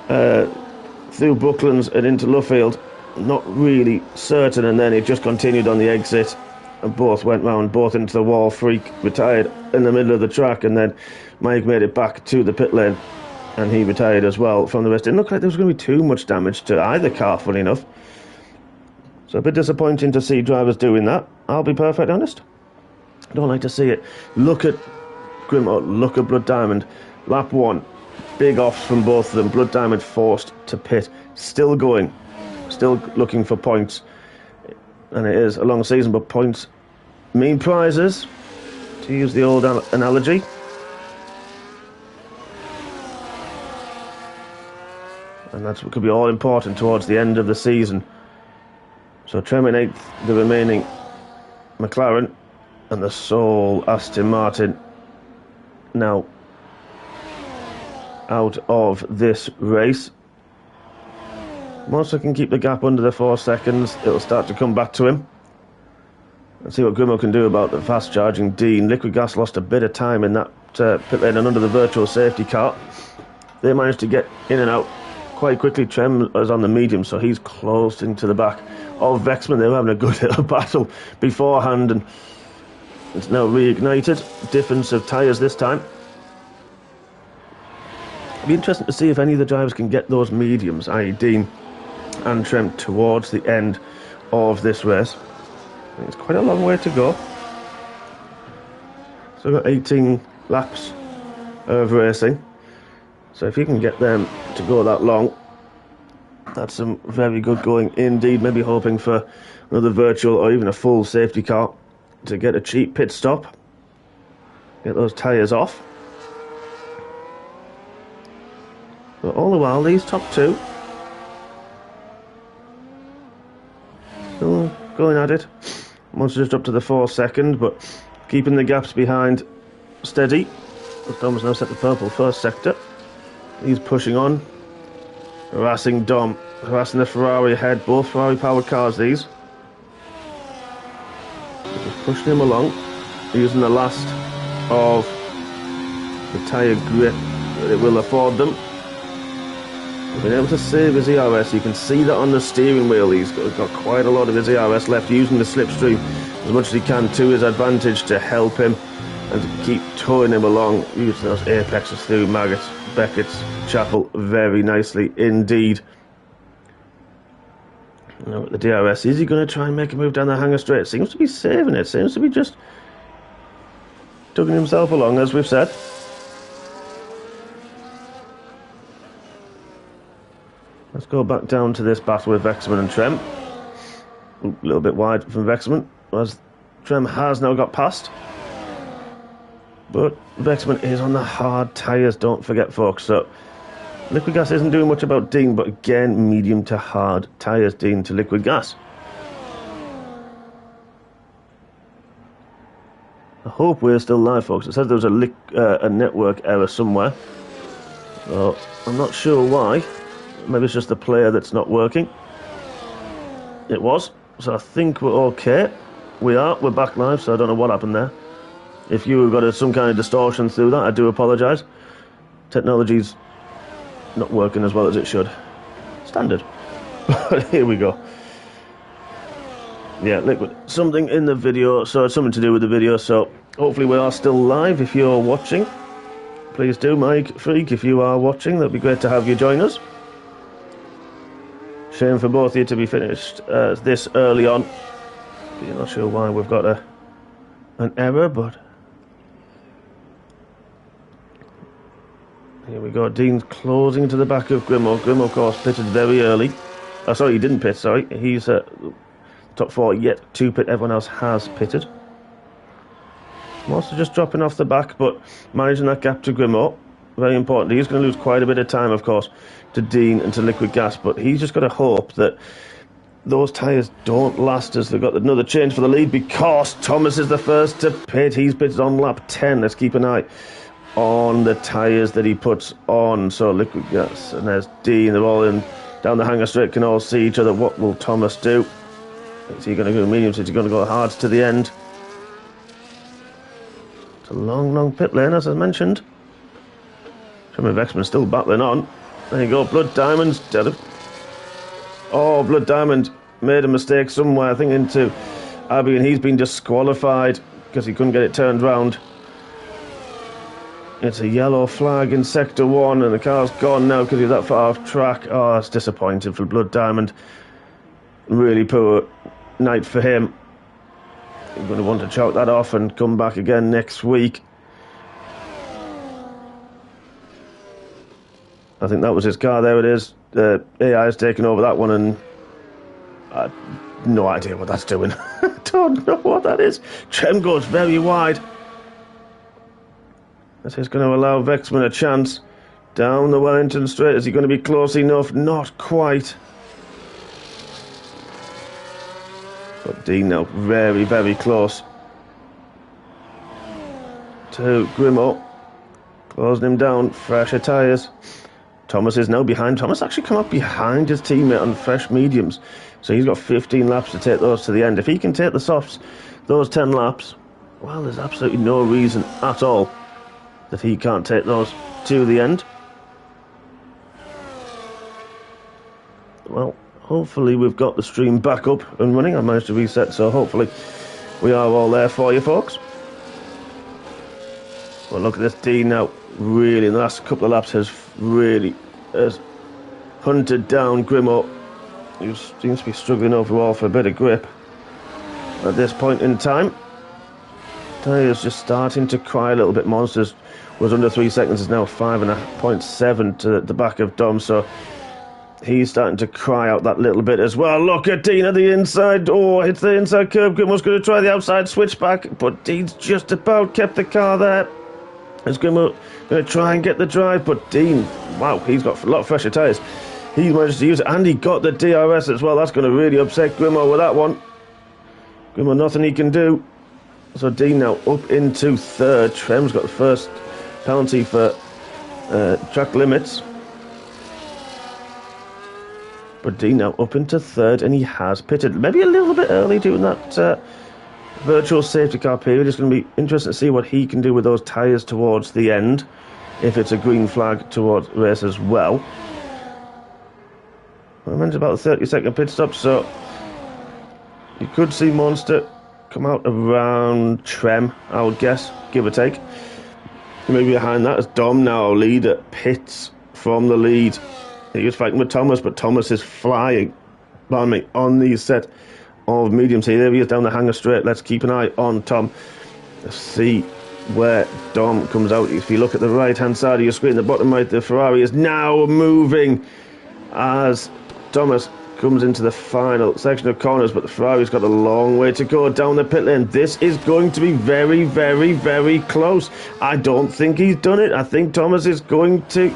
through Bucklands and into Luffield. Not really certain, and then it just continued on the exit and both went round, both into the wall. Freak retired in the middle of the track, and then Mike made it back to the pit lane and he retired as well from the rest. It didn't look like there was going to be too much damage to either car, funny enough. So a bit disappointing to see drivers doing that, I'll be perfectly honest. I don't like to see it. Look at Grimo, look at Blood Diamond. Lap 1, big offs from both of them. Blood Diamond forced to pit, still going, still looking for points. And it is a long season, but points mean prizes, to use the old analogy. And that's what could be all important towards the end of the season. So Trem in 8th, the remaining McLaren and the sole Aston Martin now out of this race. Once I can keep the gap under the 4 seconds, it'll start to come back to him. Let's see what Grimo can do about the fast charging Dean. Liquid Gas lost a bit of time in that pit lane and under the virtual safety car. They managed to get in and out quite quickly. Trem is on the medium, so he's close into the back of Vexman. They were having a good little battle beforehand, and it's now reignited. Difference of tyres this time. It'll be interesting to see if any of the drivers can get those mediums, i.e. Dean and Trem, towards the end of this race. I think it's quite a long way to go. So we've got 18 laps of racing. So if you can get them to go that long, that's some very good going indeed. Maybe hoping for another virtual or even a full safety car to get a cheap pit stop. Get those tyres off. But all the while, these top two still going at it. Once just up to the 4 second, but keeping the gaps behind steady. Dom's now set the purple first sector. He's pushing on, harassing Dom, harassing the Ferrari ahead. Both Ferrari powered cars, these. Just pushing him along, using the last of the tyre grip that it will afford them. Been able to save his ERS. You can see that on the steering wheel. He's got quite a lot of his ERS left, using the slipstream as much as he can to his advantage to help him and to keep towing him along, using those apexes through Maggots, Beckett's, Chapel very nicely indeed. Now with the DRS, is he going to try and make a move down the hanger straight? Seems to be saving it. Seems to be just tugging himself along, as we've said. Let's go back down to this battle with Vexman and Trem. A little bit wide from Vexman, as Trem has now got past. But Vexman is on the hard tyres, don't forget, folks. So Liquid Gas isn't doing much about Dean, but again, medium to hard tyres, Dean to Liquid Gas. I hope we're still live, folks. It says there was a network error somewhere. So I'm not sure why. Maybe it's just the player that's not working. It was. So I think we're okay. We're back live, so I don't know what happened there. If you got some kind of distortion through that, I do apologise. Technology's not working as well as it should. Standard. But here we go. Yeah, Liquid. Something in the video, so it's something to do with the video, so hopefully we are still live. If you're watching, please do, Mike Freak, if you are watching, that'd be great to have you join us. Shame for both of you to be finished this early on. You're not sure why we've got an error, but here we go. Dean's closing to the back of Grimo. Grimo, of course, pitted very early. Oh, sorry, he didn't pit, sorry. He's top 4 yet to pit. Everyone else has pitted. Most are just dropping off the back, but managing that gap to Grimo. Very important. He's going to lose quite a bit of time, of course, to Dean and to Liquid Gas, but he's just got to hope that those tyres don't last as they've got another change for the lead, because Thomas is the first to pit. He's pitted on lap 10. Let's keep an eye on the tyres that he puts on. So Liquid Gas, and there's Dean. They're all in down the hanger straight, can all see each other. What will Thomas do? Is he going to go mediums? Is he going to go hards to the end? It's a long, long pit lane, as I mentioned. Tremor Vexman still battling on. There you go, Blood Diamond's dead. Oh, Blood Diamond made a mistake somewhere, I think into Abbey, and he's been disqualified because he couldn't get it turned round. It's a yellow flag in Sector 1, and the car's gone now because he's that far off track. Oh, it's disappointing for Blood Diamond. Really poor night for him. He's going to want to chalk that off and come back again next week. I think that was his car. There it is. The AI has taken over that one, and I have no idea what that's doing. I don't know what that is. Trem goes very wide. This is going to allow Vexman a chance. Down the Wellington straight. Is he going to be close enough? Not quite. But Dean now very, very close to Grimmo, closing him down. Fresher tyres. Thomas is now behind. Thomas actually come up behind his teammate on fresh mediums, so he's got 15 laps to take those to the end. If he can take the softs those 10 laps, well, there's absolutely no reason at all that he can't take those to the end. Well, hopefully we've got the stream back up and running. I managed to reset, so hopefully we are all there for you folks. Well, look at this Dean now. Really, in the last couple of laps has hunted down Grimmo. He seems to be struggling overall for a bit of grip at this point in time. Tyres just starting to cry a little bit. Monsters was under 3 seconds, is now 5.7 to the back of Dom, so he's starting to cry out that little bit as well. Look at Dean at the inside. Oh, hits the inside curb. Grimmo's going to try the outside switchback, but Dean's just about kept the car there. Is Grimmo going to try and get the drive, but Dean, wow, he's got a lot of fresher tyres. He managed to use it, and he got the DRS as well. That's going to really upset Grimmo with that one. Grimmo, nothing he can do. So Dean now up into third. Trem's got the first penalty for track limits. But Dean now up into third, and he has pitted. Maybe a little bit early doing that virtual safety car period. It's going to be interesting to see what he can do with those tyres towards the end, if it's a green flag towards the race as well. I mentioned about the 30-second pit stop, so you could see Monster come out around Trem, I would guess, give or take. Maybe behind that is Dom now, leader, pits from the lead. He was fighting with Thomas, but Thomas is flying, on the set of mediums here. There he is down the hanger straight. Let's keep an eye on Tom. Let's see where Dom comes out. If you look at the right-hand side of your screen, the bottom right, the Ferrari is now moving as Thomas comes into the final section of corners, but the Ferrari's got a long way to go down the pit lane. This is going to be very, very, very close. I don't think he's done it. I think Thomas is going to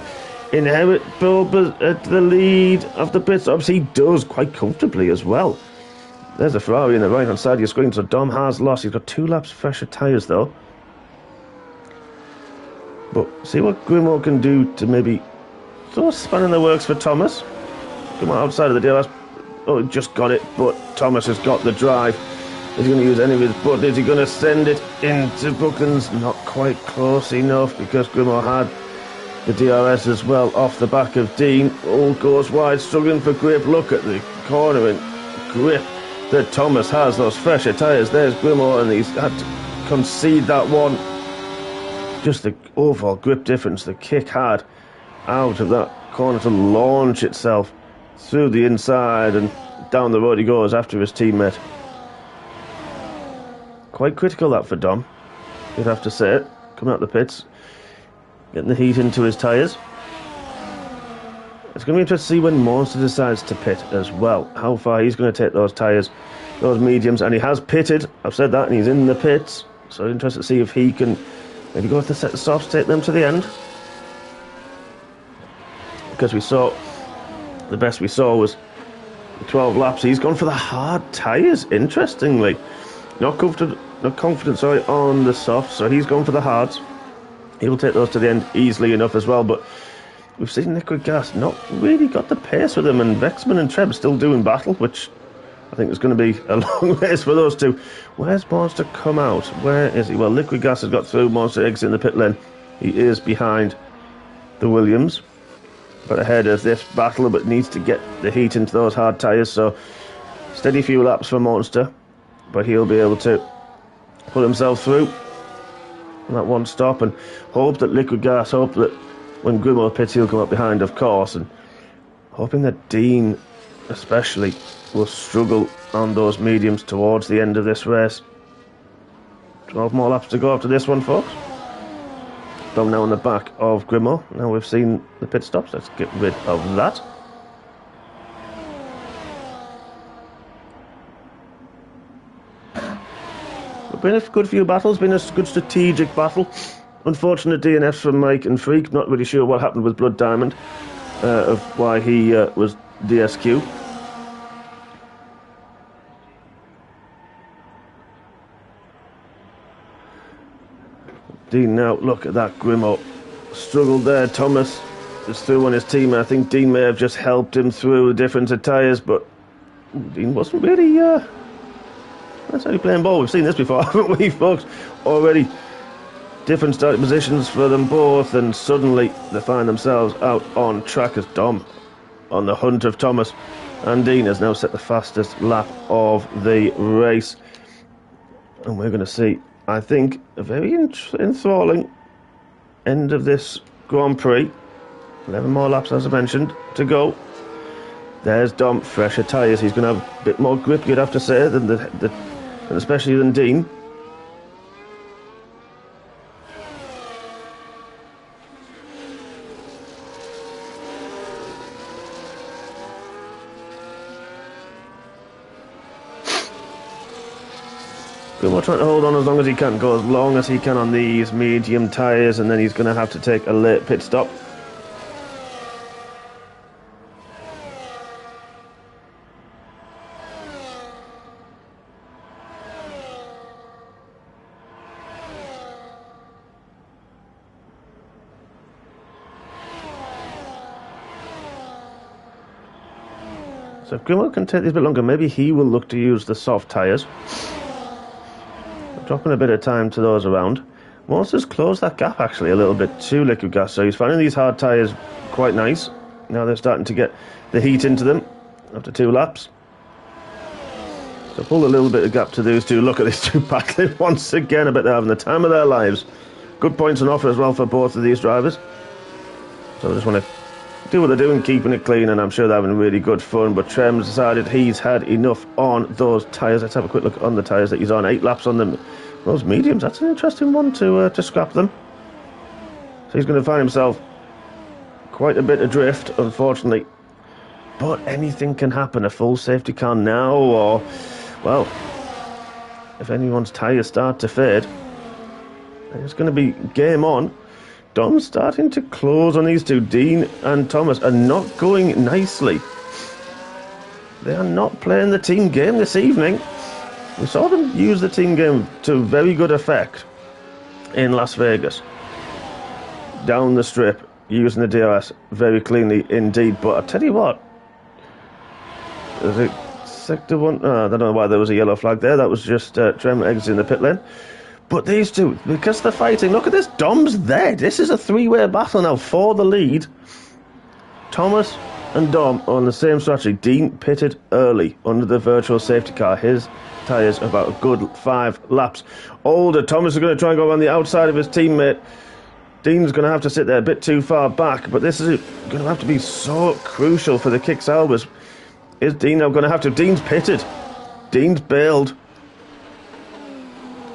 inherit Bulba at the lead of the pit stops. He does quite comfortably as well. There's a Ferrari in the right hand side of your screen, so Dom has lost. He's got 2 laps fresher tyres though. But see what Grimmo can do to maybe throw a span in the works for Thomas. Come on, outside of the DRS. Oh, he just got it, but Thomas has got the drive. Is he going to use any of his butt? Is he going to send it into Brooklands? Not quite close enough, because Grimmo had the DRS as well off the back of Dean. Oh, goes wide, struggling for grip. Look at the cornering grip that Thomas has. Those fresher tyres. There's Grimmo, and he's had to concede that one. Just the overall grip difference the kick had out of that corner to launch itself through the inside, and down the road he goes after his teammate. Quite critical that for Dom, you'd have to say it. Coming out the pits, getting the heat into his tyres. It's going to be interesting to see when Monster decides to pit as well, how far he's going to take those tyres, those mediums, and he has pitted, I've said that, and he's in the pits, so interested to see if he can maybe go with the set of softs, take them to the end. Because we saw, the best we saw was 12 laps. He's gone for the hard tyres, interestingly. Not confident on the softs, so he's gone for the hards. He'll take those to the end easily enough as well, but we've seen Liquid Gas not really got the pace with him, and Vexman and Treb still doing battle, which I think is going to be a long race for those two. Where's Monster come out? Where is he? Well, Liquid Gas has got through. Monster exit in the pit lane. He is behind the Williams, but ahead of this battle, but needs to get the heat into those hard tyres, so steady few laps for Monster, but he'll be able to pull himself through on that one stop, and hope that Liquid Gas, hope that when Grimmo pits he'll come up behind, of course, and hoping that Dean especially will struggle on those mediums towards the end of this race. 12 more laps to go after this one, folks. Dom now on the back of Grimmo. Now we've seen the pit stops, let's get rid of that. It's been a good few battles, been a good strategic battle. Unfortunate DNFs from Mike and Freak, not really sure what happened with Blood Diamond, of why he was DSQ. Dean now, look at that, Grimo. Struggled there, Thomas is through on his team. I think Dean may have just helped him through the difference of tyres, but Dean wasn't really necessarily playing ball. We've seen this before, haven't we, folks? Already different starting positions for them both, and suddenly they find themselves out on track as Dom on the hunt of Thomas. And Dean has now set the fastest lap of the race. And we're going to see, I think, a very enthralling end of this Grand Prix. 11 more laps, as I mentioned, to go. There's Dom, fresher tyres. He's going to have a bit more grip, you'd have to say, than especially than Dean. We're trying to hold on as long as he can, go as long as he can on these medium tyres, and then he's going to have to take a late pit stop. So if Grimlow can take this a bit longer, maybe he will look to use the soft tyres. Dropping a bit of time to those around. Monster's closed that gap actually a little bit to Liquid Gas, so he's finding these hard tyres quite nice. Now they're starting to get the heat into them after 2 laps. So pull a little bit of gap to those two. Look at these two battling once again. I bet they're having the time of their lives. Good points on offer as well for both of these drivers. So I just want to do what they're doing, keeping it clean, and I'm sure they're having really good fun. But Trem's decided he's had enough on those tyres. Let's have a quick look on the tyres that he's on. 8 laps on them. Those mediums, that's an interesting one to scrap them. So he's going to find himself quite a bit adrift, unfortunately. But anything can happen. A full safety car now, or, well, if anyone's tyres start to fade, it's going to be game on. Dom's starting to close on these two. Dean and Thomas are not going nicely. They are not playing the team game this evening. We saw them use the team game to very good effect in Las Vegas. Down the strip, using the DRS very cleanly indeed. But I tell you what, is it sector 1? I don't know why there was a yellow flag there. That was just Trem exiting the pit lane. But these two, because they're fighting, look at this, Dom's there. This is a 3-way battle now for the lead. Thomas and Dom are on the same strategy. Dean pitted early under the virtual safety car. His tyres about a good 5 laps older. Thomas is going to try and go around the outside of his teammate. Dean's going to have to sit there a bit too far back, but this is going to have to be so crucial for the Kicks Albers. Is Dean now going to have to? Dean's pitted. Dean's bailed.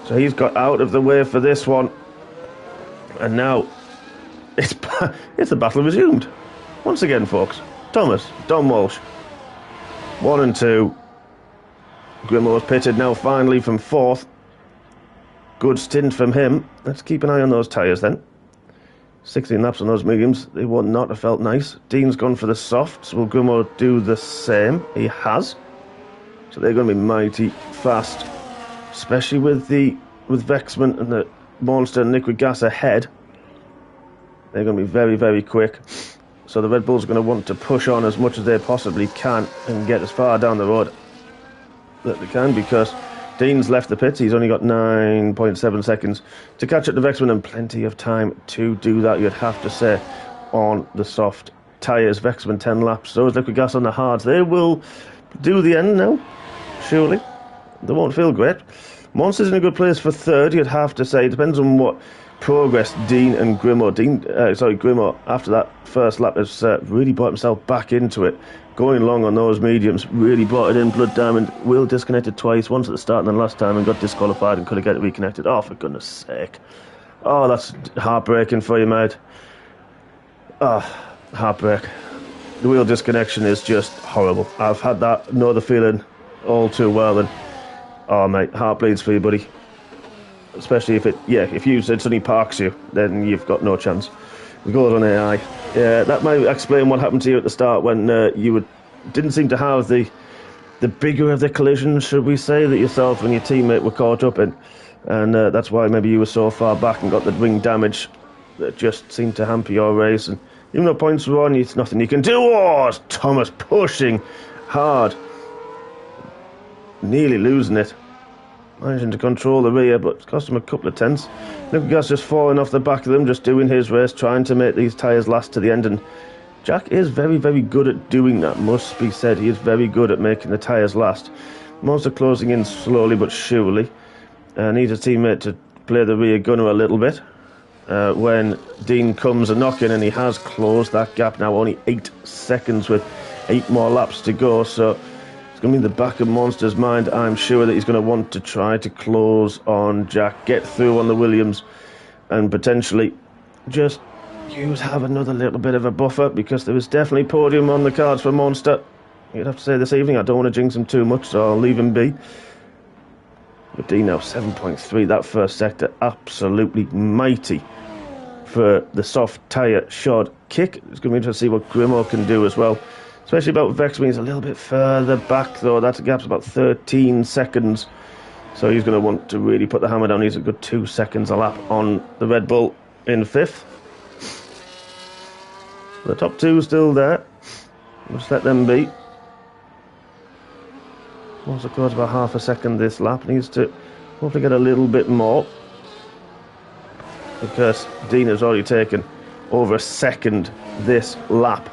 So he's got out of the way for this one. And now it's the battle resumed. Once again, folks. Thomas, Dom Walsh. 1 and 2. Grimo's pitted now finally from 4th. Good stint from him. Let's keep an eye on those tyres then. 16 laps on those mediums. They would not have felt nice. Dean's gone for the softs. Will Grimo do the same? He has. So they're going to be mighty fast. Especially with Vexman and the Monster and Liquid Gas ahead. They're going to be very, very quick. So the Red Bulls are going to want to push on as much as they possibly can and get as far down the road that they can, because Dean's left the pits. He's only got 9.7 seconds to catch up to Vexman, and plenty of time to do that, you'd have to say, on the soft tyres. Vexman 10 laps. So is Liquid Gas on the hards. They will do the end now, surely. They won't feel great. Monster's in a good place for 3rd, you'd have to say. It depends on what progress Dean and Grimo. Grimo, after that first lap, has really brought himself back into it. Going long on those mediums, really brought it in. Blood Diamond will disconnected twice, once at the start and then last time, and got disqualified and could have got it reconnected. Oh, for goodness sake. Oh, that's heartbreaking for you, mate. Oh, heartbreak. The wheel disconnection is just horrible. I've had that, know the feeling all too well, and oh, mate, heart bleeds for you, buddy. Especially if you suddenly parks you, then you've got no chance. It goes on AI. Yeah, that might explain what happened to you at the start when didn't seem to have the bigger of the collisions, should we say, that yourself and your teammate were caught up in. and that's why maybe you were so far back and got the wing damage that just seemed to hamper your race. And even though points were on you, it's nothing you can do. Oh, Thomas pushing hard, nearly losing it. Managing to control the rear, but it's cost him a couple of tenths. Lucas just falling off the back of them, just doing his race, trying to make these tyres last to the end. And Jack is very, very good at doing that, must be said. He is very good at making the tyres last. Monster closing in slowly but surely. Needs a teammate to play the rear gunner a little bit. When Dean comes a knocking, and he has closed that gap now, only 8 seconds with 8 more laps to go. So it's going to be in the back of Monster's mind. I'm sure that he's going to want to try to close on Jack, get through on the Williams, and potentially just have another little bit of a buffer, because there is definitely podium on the cards for Monster. You'd have to say this evening. I don't want to jinx him too much, so I'll leave him be. But D now 7.3. That first sector absolutely mighty for the soft tyre shod kick. It's going to be interesting to see what Grimo can do as well. Especially about Vex when he's a little bit further back, though. That gap's about 13 seconds. So he's going to want to really put the hammer down. He's a good 2 seconds a lap on the Red Bull in 5th. The top 2 still there. Just let them be. Also close about half a second this lap. Needs to hopefully get a little bit more, because Dean has already taken over a second this lap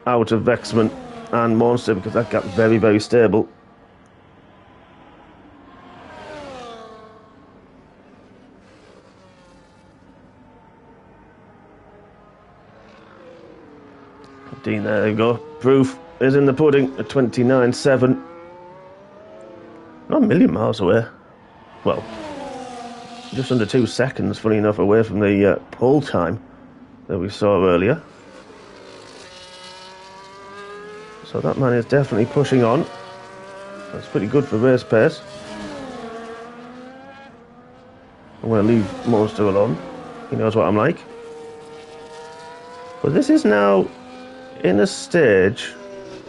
out of Vexman and Monster, because that gap's very, very stable. Dean, there you go. Proof is in the pudding at 29.7. Not a million miles away. Well, just under 2 seconds, funny enough, away from the pole time that we saw earlier. So that man is definitely pushing on. That's pretty good for race pace. I'm going to leave Monster alone. He knows what I'm like. But this is now in a stage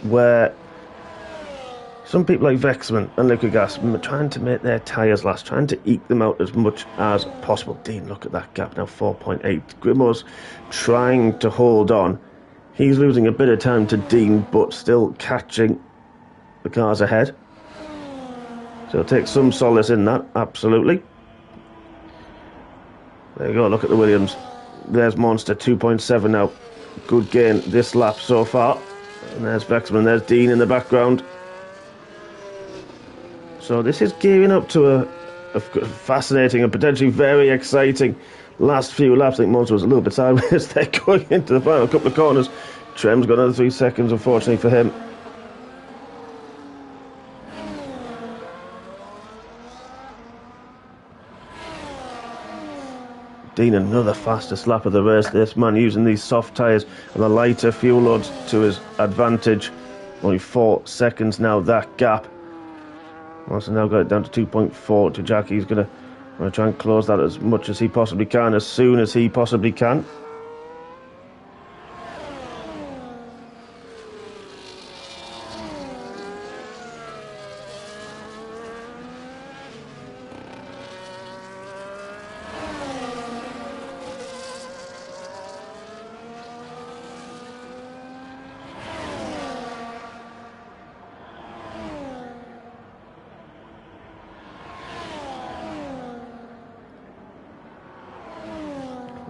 where some people like Vexman and Lucagas are trying to make their tyres last, trying to eke them out as much as possible. Dean, look at that gap now, 4.8. Grimo's trying to hold on. He's losing a bit of time to Dean, but still catching the cars ahead. So take some solace in that, absolutely. There you go, look at the Williams. There's Monster, 2.7 now. Good gain this lap so far. And there's Vexman, there's Dean in the background. So this is gearing up to a fascinating and potentially very exciting last few laps. I think Monster was a little bit sideways there going into the final couple of corners. Trem's got another 3 seconds, unfortunately for him. Dean, another fastest lap of the race. This man using these soft tyres and the lighter fuel loads to his advantage. Only 4 seconds now, that gap. Monster now got it down to 2.4 to Jack. He's going to try and close that as much as he possibly can, as soon as he possibly can.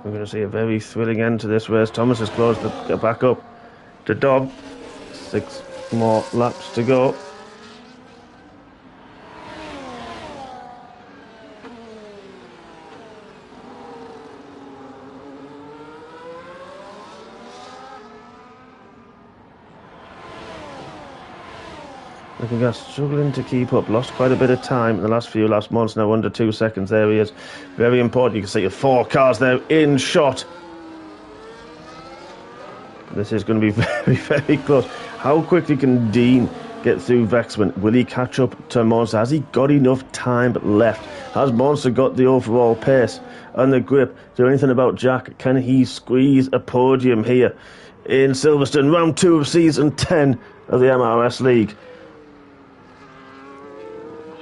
We're going to see a very thrilling end to this race. Thomas has closed the back up to Dob. 6 more laps to go. Looking struggling to keep up. Lost quite a bit of time in the last few laps. Monster now under 2 seconds. There he is. Very important. You can see the 4 cars there in shot. This is going to be very, very close. How quickly can Dean get through Vexman? Will he catch up to Monster? Has he got enough time left? Has Monster got the overall pace and the grip? Is there anything about Jack? Can he squeeze a podium here in Silverstone? Round 2 of Season 10 of the MRS League.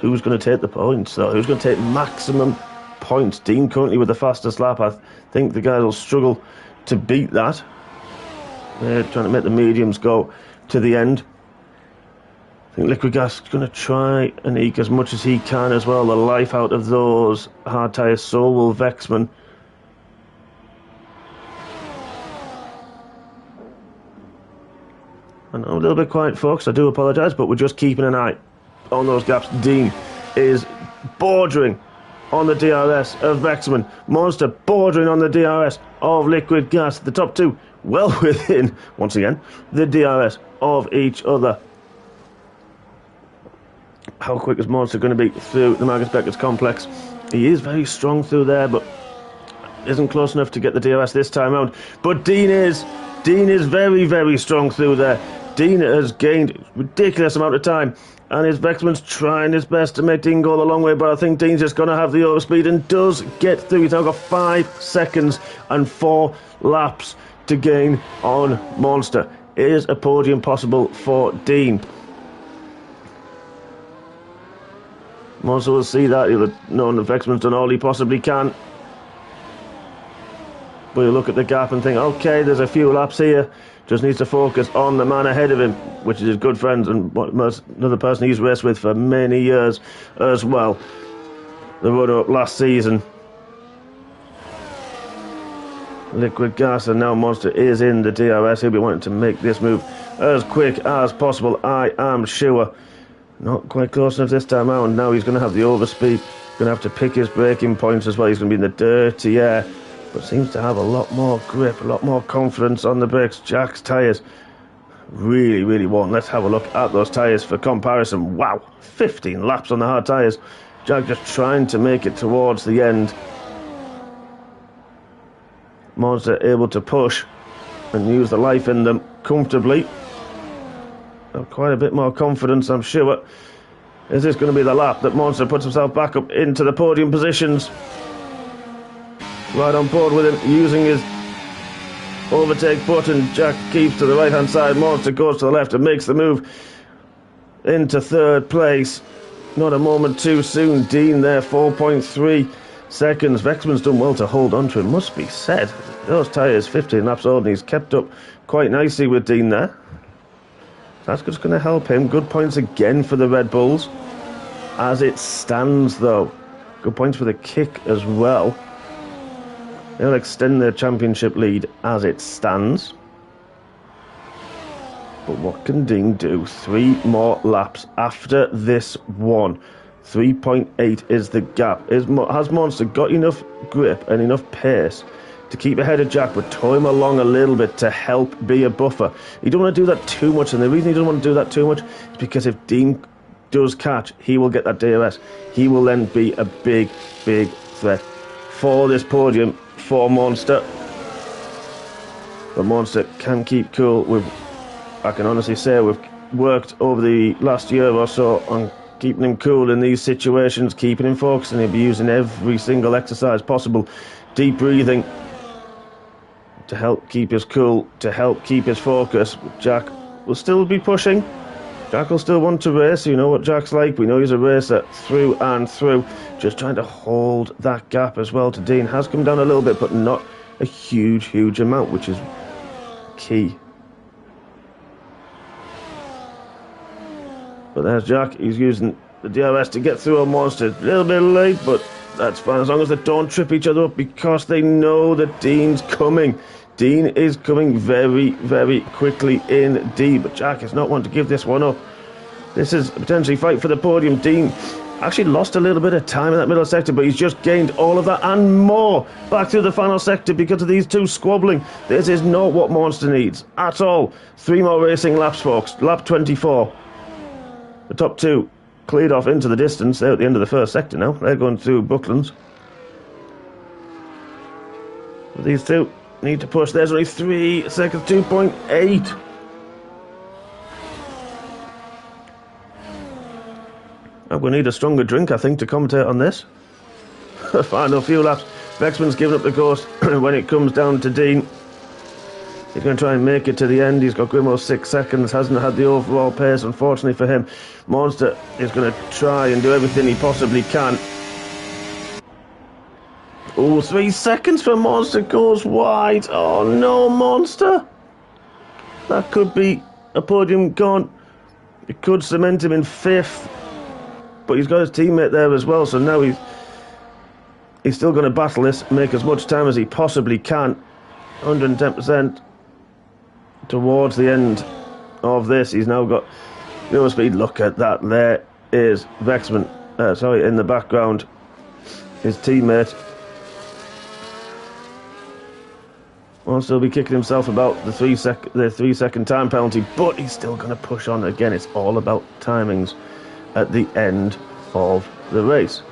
who's going to take the points, though? Who's going to take maximum points? Dean currently with the fastest lap. I think the guys will struggle to beat that. They're trying to make the mediums go to the end. I think Liquid Gas is going to try and eke as much as he can as well. The life out of those hard tyres. So will Vexman. And I'm a little bit quiet, folks. I do apologise, but we're just keeping an eye on those gaps. Dean is bordering on the DRS of Vexman. Monster bordering on the DRS of Liquid Gas. The top two well within, once again, the DRS of each other. How quick is Monster going to be through the Marcus Becker's complex? He is very strong through there, but isn't close enough to get the DRS this time round. But Dean is very, very strong through there. Dean has gained a ridiculous amount of time, and his Vexman's trying his best to make Dean go the long way, but I think Dean's just going to have the overspeed and does get through. He's now got 5 seconds and 4 laps to gain on Monster. Is a podium possible for Dean? Monster will see that. He'll have known that Vexman's done all he possibly can. But you look at the gap and think, okay, there's a few laps here. Just needs to focus on the man ahead of him, which is his good friend and another person he's raced with for many years as well. The runner-up last season. Liquid Gas, and now Monster is in the DRS. He'll be wanting to make this move as quick as possible, I am sure. Not quite close enough this time out. Now he's going to have the overspeed. Going to have to pick his braking points as well. He's going to be in the dirty air, but seems to have a lot more grip, a lot more confidence on the brakes. Jack's tyres really, really worn. Let's have a look at those tyres for comparison. Wow, 15 laps on the hard tyres. Jack just trying to make it towards the end. Monster able to push and use the life in them comfortably. Quite a bit more confidence, I'm sure. Is this going to be the lap that Monster puts himself back up into the podium positions? Right on board with him, using his overtake button. Jack keeps to the right hand side. Monster goes to the left and makes the move into third place. Not a moment too soon. Dean there, 4.3 seconds. Vexman's done well to hold on to it, must be said. Those tyres, 15 laps old, and he's kept up quite nicely with Dean there. That's just going to help him. Good points again for the Red Bulls. As it stands, though. Good points for the kick as well. They'll extend their championship lead as it stands. But what can Dean do? 3 more laps after this one. 3.8 is the gap. Has Monster got enough grip and enough pace to keep ahead of Jack, but tow him along a little bit to help be a buffer? You don't want to do that too much, and the reason he doesn't want to do that too much is because if Dean does catch, he will get that DRS. He will then be a big, big threat for this podium for Monster. But Monster can keep cool. I can honestly say we've worked over the last year or so on keeping him cool in these situations, keeping him focused, and he'll be using every single exercise possible. Deep breathing to help keep us cool, to help keep his focus. Jack will still be pushing. Jack will still want to race. You know what Jack's like. We know he's a racer through and through. Just trying to hold that gap as well to Dean. Has come down a little bit, but not a huge, huge amount, which is key. But there's Jack. He's using the DRS to get through on Monster. A little bit late, but that's fine as long as they don't trip each other up, because they know that Dean's coming. Dean is coming very, very quickly indeed, but Jack is not one to give this one up. This is potentially fight for the podium. Dean actually lost a little bit of time in that middle sector, but he's just gained all of that and more back through the final sector because of these two squabbling. This is not what Monster needs at all. 3 more racing laps, folks. Lap 24. The top 2 cleared off into the distance. They're at the end of the first sector now. They're going through Bucklands. But these two need to push. There's only 3 seconds, 2.8. I'm going to need a stronger drink, I think, to commentate on this. Final few laps. Vexman's given up the ghost when it comes down to Dean. He's going to try and make it to the end. He's got Grimo 6 seconds. Hasn't had the overall pace, unfortunately for him. Monster is going to try and do everything he possibly can. Oh, 3 seconds for Monster, goes wide. Oh no, Monster. That could be a podium gone. It could cement him in 5th. But he's got his teammate there as well, so now he's still going to battle this, make as much time as he possibly can. 110% towards the end of this. He's now got no speed. Look at that. There is Vexman. In the background, his teammate. Will still be kicking himself about the 3 second time penalty, but he's still going to push on. Again, it's all about timings at the end of the race.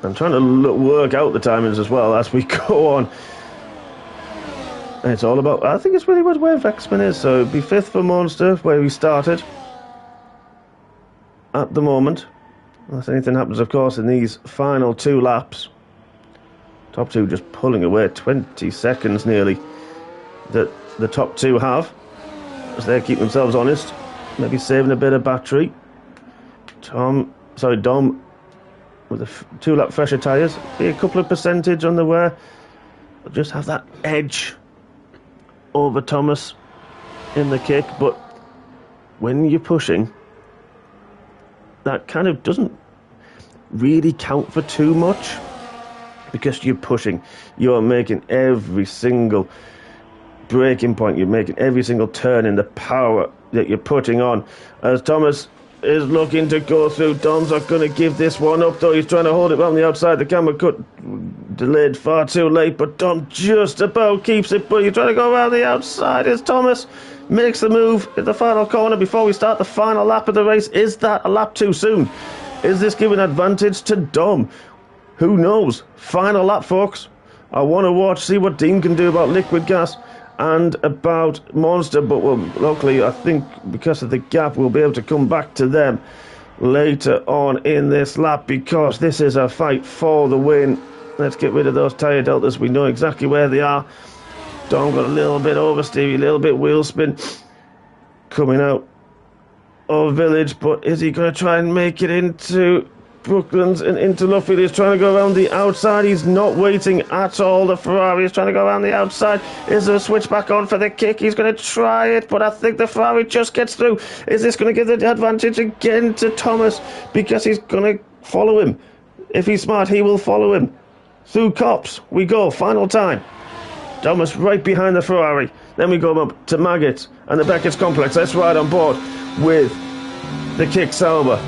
I'm trying to work out the timings as well as we go on. And it's all about, I think it's really where Vexman is. So it'd be 5th for Monster, where we started at the moment. Unless anything happens, of course, in these final 2 laps. Top 2 just pulling away 20 seconds nearly that the top 2 have, as they keep themselves honest, maybe saving a bit of battery. Dom with a 2-lap fresher tyres, be a couple of percentage on the wear, but just have that edge over Thomas in the kick. But when you're pushing, that kind of doesn't really count for too much. Because you're pushing, you're making every single braking point, you're making every single turn in the power that you're putting on. As Thomas is looking to go through, Dom's not going to give this one up, though. He's trying to hold it on the outside. The camera cut delayed far too late, but Dom just about keeps it. But he's trying to go around the outside as Thomas makes the move at the final corner before we start the final lap of the race. Is that a lap too soon? Is this giving advantage to Dom? Who knows? Final lap, folks. I want to see what Dean can do about liquid gas and about Monster. But luckily, I think because of the gap, we'll be able to come back to them later on in this lap, because this is a fight for the win. Let's get rid of those tyre deltas. We know exactly where they are. Dom got a little bit oversteer, a little bit wheel spin coming out of Village. But is he going to try and make it into Brooklands and into Luffield? He's trying to go around the outside. He's not waiting at all. The Ferrari is trying to go around the outside. Is there a switch back on for the kick? He's going to try it, but I think the Ferrari just gets through. Is this going to give the advantage again to Thomas? Because he's going to follow him. If he's smart, he will follow him. Through Cops we go. Final time. Thomas right behind the Ferrari. Then we go up to Maggots and the Beckett's complex. Let's ride on board with the kick Sauber.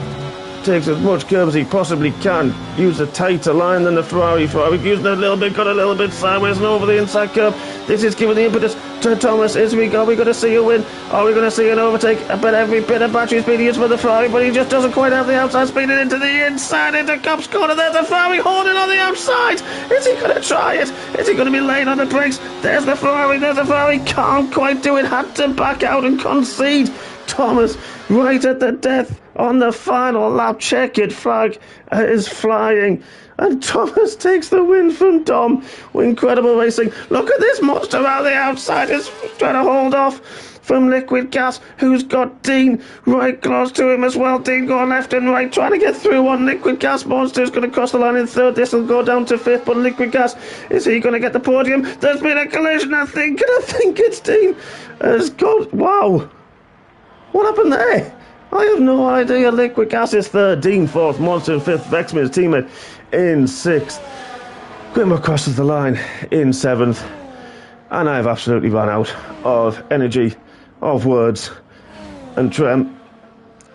Takes as much curb as he possibly can. Use a tighter line than the Ferrari. Using a little bit, got a little bit sideways and over the inside curve. This is giving the impetus to Thomas. Are we going to see a win? Are we going to see an overtake? I bet every bit of battery speed he is for the Ferrari, but he just doesn't quite have the outside speed. And into the inside, into Cop's corner. There's the Ferrari holding on the outside. Is he going to try it? Is he going to be late on the brakes? There's the Ferrari. Can't quite do it. Had to back out and concede. Thomas right at the death on the final lap. Checkered flag is flying, and Thomas takes the win from Dom. Incredible racing. Look at this monster out the outside. Is trying to hold off from Liquid Gas, who's got Dean right close to him as well. Dean going left and right, trying to get through on Liquid Gas. Monster is going to cross the line in 3rd. This will go down to 5th, but Liquid Gas, is he going to get the podium? There's been a collision, I think it's Dean has got... Wow. What happened there? I have no idea. Liquid Gas is 3rd, Dean 4th, Monster in 5th, Vexman's teammate in 6th. Grimmer crosses the line in 7th. And I've absolutely run out of energy, of words, and Trem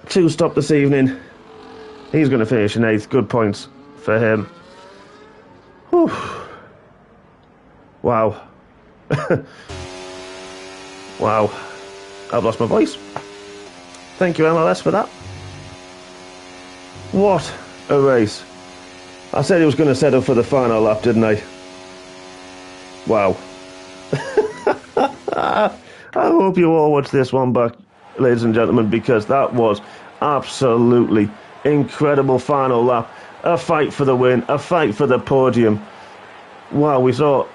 to stop this evening. He's going to finish in 8th. Good points for him. Whew. Wow. Wow. I've lost my voice. Thank you, MLS, for that. What a race. I said he was going to set up for the final lap, didn't I? Wow. I hope you all watch this one back, ladies and gentlemen, because that was absolutely incredible final lap. A fight for the win, a fight for the podium. Wow, we saw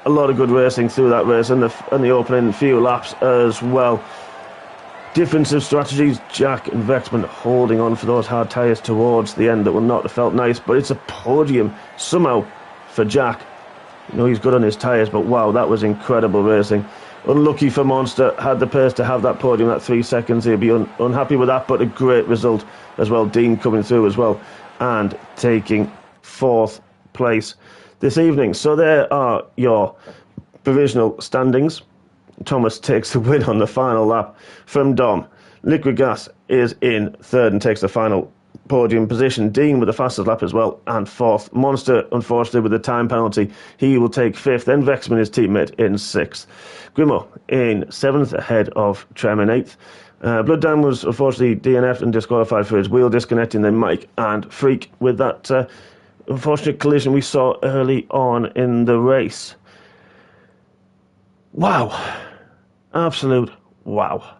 a lot of good racing through that race and the opening few laps as well. Difference of strategies, Jack and Vexman holding on for those hard tyres towards the end that will not have felt nice, but it's a podium somehow for Jack. You know, he's good on his tyres, but wow, that was incredible racing. Unlucky for Monster, had the pace to have that podium at 3 seconds. He'll be unhappy with that, but a great result as well. Dean coming through as well and taking 4th place this evening. So there are your provisional standings. Thomas takes the win on the final lap from Dom. Liquid Gas is in 3rd and takes the final podium position. Dean with the fastest lap as well, and 4th. Monster, unfortunately, with the time penalty, he will take 5th. Then Vexman, his teammate, in 6th. Grimo in 7th, ahead of Trem in 8th. Blood Dam was unfortunately DNF'd and disqualified for his wheel disconnecting. Then Mike and Freak with that unfortunate collision we saw early on in the race. Wow. Absolute wow.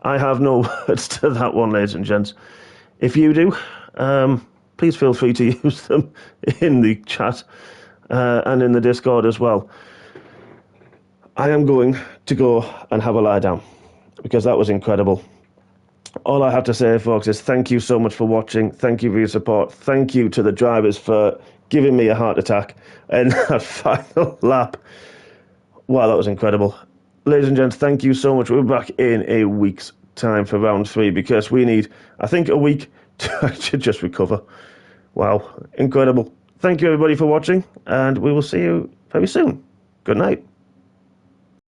I have no words to that one, ladies and gents. If you do, please feel free to use them in the chat and in the Discord as well. I am going to go and have a lie down because that was incredible. All I have to say, folks, is thank you so much for watching. Thank you for your support. Thank you to the drivers for giving me a heart attack in that final lap. Wow, that was incredible. Ladies and gents, thank you so much. We're back in a week's time for round 3 because we need, I think, a week to actually just recover. Wow, incredible. Thank you, everybody, for watching, and we will see you very soon. Good night.